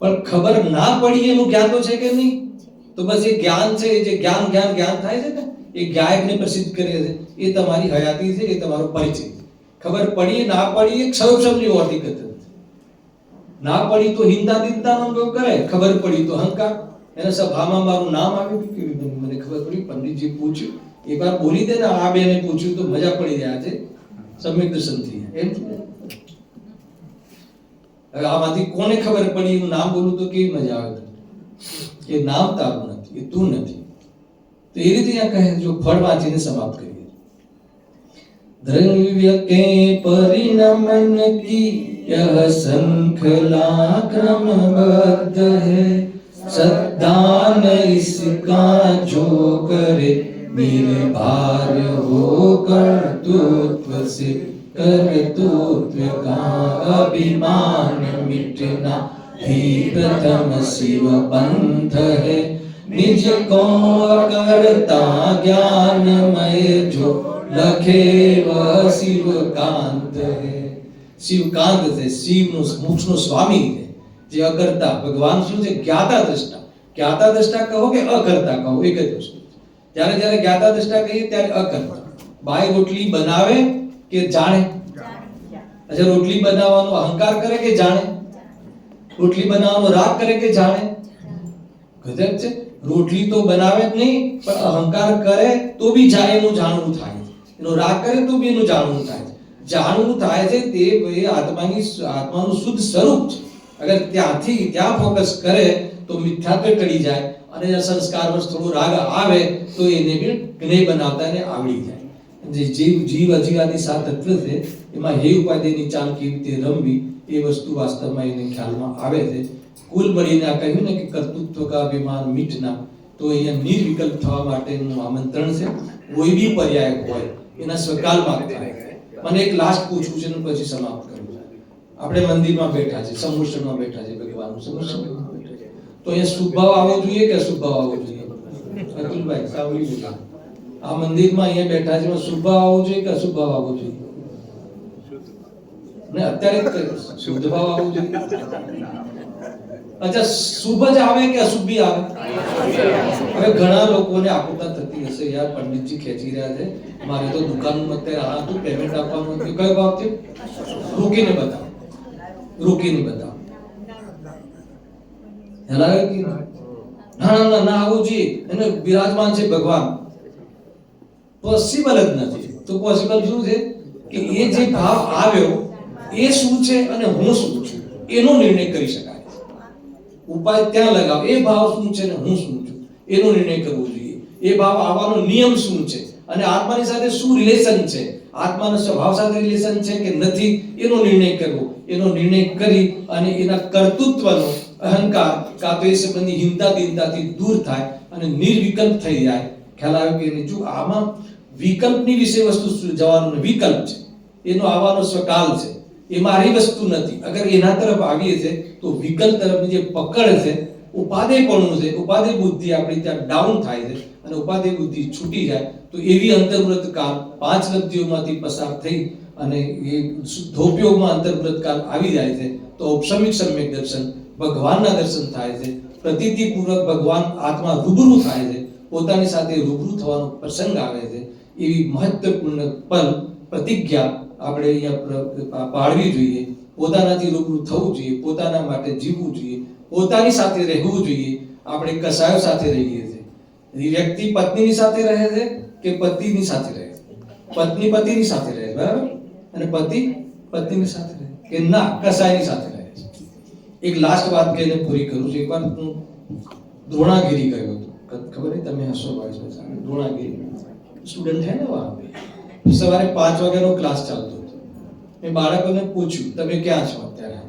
પણ ખબર ના પડી એનું જ્ઞાન તો છે કે નહીં? તો બસ એ જ્ઞાન છે, જે જ્ઞાન જ્ઞાન જ્ઞાન થાય છે ને, એ ગાયકને પ્રસિદ્ધ કરે છે, એ તમારી હયાતી છે, એ તમારો પરિચય છે. ખબર પડી ના પડી એ ક્ષરક્ષમની હકીકત છે. ના પડી તો હિંતા દિનતાનો અનુભવ કરે, ખબર પડી તો અહંકાર. એને સભામાં મારું નામ આવ્યું કે મને ખબર પડી, પંડિતજી પૂછ્યું, એક વાર બોલી દે ને, આ બેને પૂછ્યું તો મજા પડી જાય છે, સમ્યક દર્શન થઈ જાય એમ. હવે આમાંથી કોને ખબર પડી એનું નામ બોલું તો કેવી મજા આવે? એ નામ તારું નથી, એ તું નથી. તો એ રીતે અહીંયા કહે, જો ફળ વાંચીને સમાપ્ત કરીએ. દ્રવ્ય કે પરિણમન કી यह संखला क्रमबद्ध है, सद्दान इसका जो करे, निर्भार हो कर्तृत्व से, कर्तृत्व का अभिमान मिटना ही प्रथम शिव पंथ है. निज को करता ज्ञानमय जो लखे वह शिवकांत है. શિવકાંત છે, શિવનું મોક્ષનો સ્વામી છે, જે અકર્તા. ભગવાન શું છે? જ્ઞાતા દ્રષ્ટા. જ્ઞાતા દ્રષ્ટા કહો કે અકર્તા કહો, એક જ વસ્તુ. જ્યારે જ્યારે જ્ઞાતા દ્રષ્ટા કહીએ ત્યારે અકર્તા. બાઈ રોટલી બનાવે કે જાણે? અચ્છા, રોટલી બનાવવાનો અહંકાર કરે કે જાણે? રોટલી બનાવવાનો રાગ કરે કે જાણે? ગજબ છે. રોટલી તો બનાવે જ નહીં, પણ અહંકાર કરે તો બી જાય, એનું જાણવું થાય. એનો રાગ કરે તો બી એનું જાણવું થાય. જાણવું થાય છે તે આત્માનું શુદ્ધ સ્વરૂપ છે. અગર ત્યાંથી ત્યાં ફોકસ કરે તો મિથ્યાત્વ ટળી જાય, અને સંસ્કારવશ થોડો રાગ આવે તો એને બી જ્ઞેય બનાવતા એને આવડી જાય. જે જીવ અજીવાદી સાત તત્વ છે, એમાં હે ઉપાધિની ચાલ કેવી રીતે રમવી, એ વસ્તુ વાસ્તવમાં એને ખ્યાલમાં આવે છે. કુલ મળીને આ કહ્યું ને કે કર્તૃત્વ કા અભિમાન મિટના, તો અહીંયા નિર્વિકલ્પ થવા માટેનું આમંત્રણ છે. કોઈ બી પર્યાય હોય એના સ્વકાલમાં થાય. મને એક લાસ્ટ પૂછવું છે ને પછી સમાપ્ત કરું. આપણે મંદિરમાં બેઠા છે, સમુષણમાં બેઠા છે, ભગવાનનું સમુષણમાં બેઠા છે, તો અહીંયા શુભભાવ આવવો જોઈએ કે અશુભભાવ આવવો જોઈએ? અતુલભાઈ સાવલી બોલા, આ મંદિરમાં અહીંયા બેઠા છે, શુભભાવ આવવો જોઈએ કે અશુભભાવ આવવો જોઈએ? ને અત્યારે શુદ્ધ ભાવ આવવો જોઈએ. અચ્છા, શુભ જ આવે કે અશુભ બી આવે? હવે ઘણા લોકોને આકુતા થતી હશે, યાર પંડિતજી ખેંચી રહ્યા છે, મારે તો દુકાનમાં અત્યારે આ હતું, પેમેન્ટ આપવાનું હતું, કયો ભાવ થયો? રોકીને બતાવો, રોકીને બતાવો. હલાવે કે ના ના ના આવું જોઈએ, એને બિરાજમાન છે ભગવાન. પોસિબલ જ નથી. તો પોસિબલ શું છે કે એ જે ભાવ આવ્યો એ શું છે અને હું શું છું એનો નિર્ણય કરી શકાય. ઉપાય ત્યાં લગાવ, એ ભાવ શું છે ને હું શું છું એનો નિર્ણય કરવો જોઈએ. એ ભાવ આવવાનો નિયમ શું છે અને આત્માની સાથે શું રિલેશન છે, આત્માના સ્વભાવ સાથે રિલેશન છે કે નથી, એનો નિર્ણય કરવો. એનો નિર્ણય કરી અને એના કર્તૃત્વનો અહંકાર કાં તો એ સંબંધી હિંતા દિનતાથી દૂર થાય અને નિર્વિકલ્પ થઈ જાય. ખ્યાલ આવ્યો કે જો આમાં વિકલ્પની વિશે વસ્તુ જવાનું વિકલ્પ છે, એનો આવવાનો સ્વકાલ છે, એ મારી વસ્તુ નથી. અગર એના તરફ આવીએ છે તો વિકલ્પ તરફની જે પકડ છે, ઉપાદેયપણું છે, ઉપાદેય બુદ્ધિ આપણી ત્યાં ડાઉન થાય છે અને ઉપાદેય બુદ્ધિ છૂટી જાય તો એવી અંતર્વ્રત કાળ 5 લબ્ધિઓમાંથી પસાર થઈ અને એ શુદ્ધોપયોગમાં અંતર્વ્રત કાળ આવી જાય છે તો ઔપસમિક સમ્યક દર્શન, ભગવાનના દર્શન થાય છે. પ્રતીતિપૂર્વક ભગવાન આત્મા રૂબરૂ થાય છે, પોતાની સાથે રૂબરૂ થવાનો પ્રસંગ આવે છે. એવી મહત્વપૂર્ણ પલ પ્રતિજ્ઞા આપણે અહીંયા પાડવી જોઈએ. પોતાનાથી રૂબરૂ થવું જોઈએ, પોતાના માટે જીવવું જોઈએ, પોતાની સાથે રહેવું જોઈએ. આપણે કસાયો સાથે રહીએ છીએ. વ્યક્તિ પત્નીની સાથે રહે છે કે પતિની સાથે રહે છે? પત્ની પતિની સાથે રહે છે, બરાબર? અને પતિ પત્નીની સાથે રહે કે ના કસાયની સાથે રહે છે? એક લાસ્ટ વાત કહીને પૂરી કરું છું. એકવાર હું દ્રોણાગીરી ગયો હતો, ખબર છે તમે હસો ભાઈ? દ્રોણાગીરી સ્ટુડન્ટ है ना वहां पे, સવારે 5 વાગ્યાનો ક્લાસ ચાલતો હતો. મેં બાળકોને પૂછ્યું તમે ક્યાં છો અત્યારે?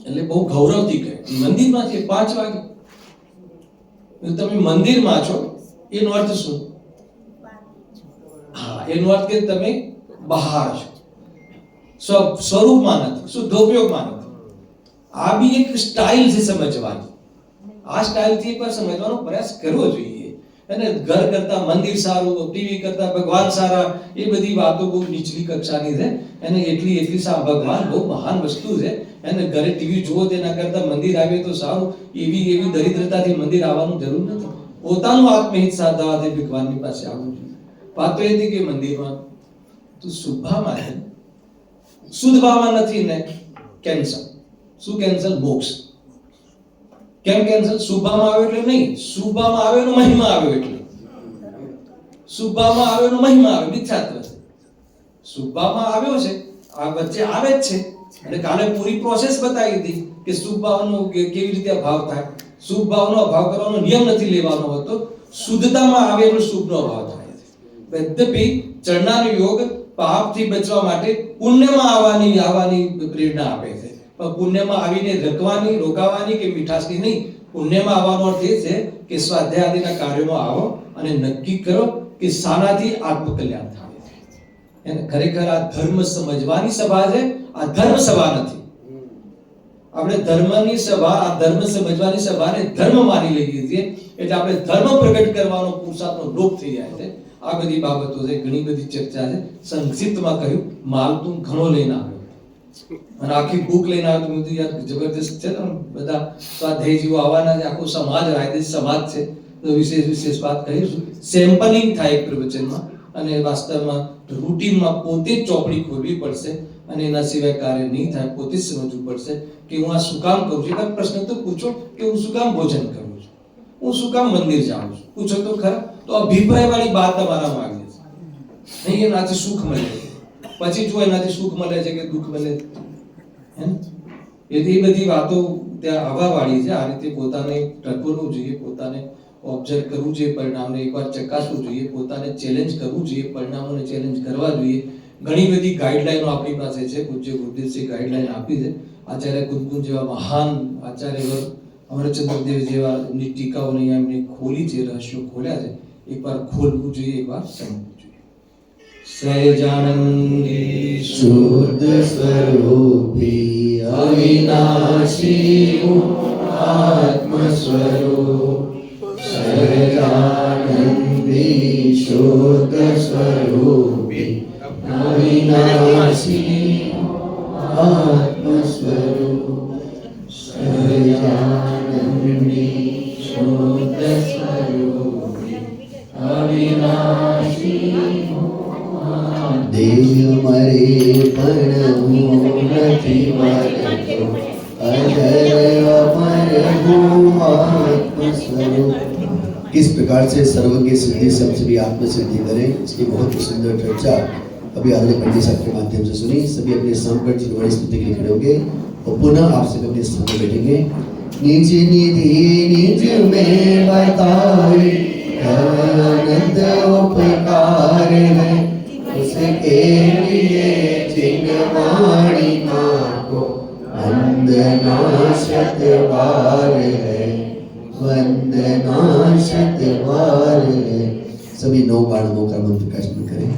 એટલે બહુ ગૌરવથી કહે મંદિરમાં છે 5 વાગે. તમે મંદિરમાં છો એનો અર્થ શું? હા, એનો અર્થ કે તમે બહાર છો, સ્વરૂપમાં નથી, શુદ્ધોપયોગમાં નથી. આ બી એક સ્ટાઇલ છે સમજવાની. આ સ્ટાઇલથી એકવાર સમજવાનો પ્રયાસ કરવો જોઈએ. અને ઘર કરતા મંદિર સારું, ટીવી કરતા ભગવાન સારા, એ બધી વાતો બહુ નીચલી કક્ષાની છે. અને એટલી ભગવાન બહુ મહાન વસ્તુ છે. અને ઘરે ટીવી જુઓ તેના કરતા મંદિર આવે તો સારું, એવી દરિદ્રતાથી મંદિર આવવાનું જરૂર નથી. પોતાનું આત્મહિત સાધવાથી ભગવાનની પાસે આવવું જોઈએ. વાત તો એ હતી કે મંદિરમાં તું શુભામાં છે, શુદ્ધભાવમાં નથી ને કેન્સલ. શું કેન્સલ? મોક્ષ. કેમ કેન્સલ? શુભામાં આવ્યો એટલે નહીં, શુભામાં આવ્યો એનો મહિમા આવ્યો એટલે. શુભામાં આવ્યો એનો મહિમા આવ્યો, મિથ્યાત્વ છે. શુભામાં આવ્યો છે, આ વચ્ચે આવે જ છે. અને કાલે પૂરી પ્રોસેસ બતાવી હતી કે શુભ ભાવનો કેવી રીતે અભાવ થાય. શુભ ભાવનો અભાવ કરવાનો નિયમ નથી લેવાનો હોતો, શુદ્ધતામાં આવે એટલે શુભનો અભાવ થાય છે. યદ્યપિ ચરણાનો યોગ પાપથી બચવા માટે પુણ્યમાં આવવાની પ્રેરણા આપે છે. પણ પુણ્યમાં આવીને રોકાવાની કે મીઠાશની નહીં. પુણ્યમાં આવવાનો અર્થ એ છે કે સ્વાધ્યાય આદિના કાર્યોમાં આવો અને નક્કી કરો કે શાનાથી આત્મકલ્યાણ થાય. એને ખરેખર આ ધર્મ સમજવાની સભા છે, આ ધર્મ સભા નથી. આપણે ધર્મની સભા, આ ધર્મ સમજવાની સભાને ધર્મ માની લઈએ છીએ એટલે આપણે ધર્મ પ્રગટ કરવાનો પુરુષાર્થનો લોપ થઈ જાય છે. આ બધી બાબતો છે, ઘણી બધી ચર્ચા છે. સંક્ષિપ્તમાં કહ્યું, માલ તું ઘણો લઈને આવ્યો અને આખી બુક લઈને આવ્યો. તો મેં યાર જબરદસ્ત છે ને, બધા સ્વાધ્યાય જેવો આવવાના છે, આખો સમાજ રાયદેશ સમાજ છે, તો વિશેષ વાત કહીશું. સેમ્પલિંગ થાય એક પ્રવચનમાં અને વાસ્તવમાં રૂટીનમાં પોતે જ ચોપડી ખોલવી પડશે અને એના સિવાય કાર્ય નહીં થાય. પોતે જ સમજવું પડશે કે હું આ શું કામ કરું છું. એક પ્રશ્ન તો પૂછો કે હું શું કામ ભોજન કરું છું, હું શું કામ મંદિર જાઉં છું, પૂછો તો ખરા. તો અભિપ્રાય વાળી વાત તમારા માંગે છે. નહીં એનાથી સુખ મળે છે, પછી જો એનાથી સુખ મળે છે કે દુઃખ મળે છે, એ બધી વાતો ત્યાં આવવા વાળી છે. આ રીતે પોતાને ટકોરવું જોઈએ, પોતાને ઓબ્ઝર્વ કરવું જોઈએ, પરિણામને એકવાર ચકાસવું જોઈએ, પોતાને ચેલેન્જ કરવું જોઈએ, પરિણામોને ચેલેન્જ કરવા જોઈએ. ઘણી બધી ગાઈડલાઈનો આપણી પાસે છે. પૂજ્ય ગુરુદેવસિંહ ગાઈડલાઈન આપી છે. આચાર્ય કુંદકુંજ જેવા મહાન આચાર્ય, અમરચંદ્રદેવ જેવા એમની ટીકાઓને એમની ખોલી છે, રહસ્યો ખોલ્યા છે. એકવાર ખોલવું જોઈએ, એકવાર સમજવું જોઈએ. સહજાનંદી શુદ્ધ સ્વરૂપી અવિનાશી આત્મ સ્વરૂપ, સહજાનંદી શુદ્ધ સ્વરૂપી અવિનાશી આત્મ સ્વરૂપ, સહજાનંદી શુદ્ધ સ્વરૂપી અવિનાશી. દેવ મરે પણ હું નથી મરતો, અજર અમર હું आत्म स्वरूप. किस प्रकार से सर्व की सिद्धि से हम सभी आत्म सिद्धि करें, इसकी बहुत ही सुंदर चर्चा अभी आदरणीय पंडित साहब के माध्यम से सुनी. सभी अपने स्थान पर जिन्होंने स्तुति के लिए खड़े होंगे और पुनः आप सभी अपने स्थान पर बैठेंगे. निज निधि निज में बताए आनंद उपकार है, उसके लिए जिनवाणी को वंदना शतबार है, वंदना शतबार है. सभी 9 बाणों का मंत्र का स्मरण करें.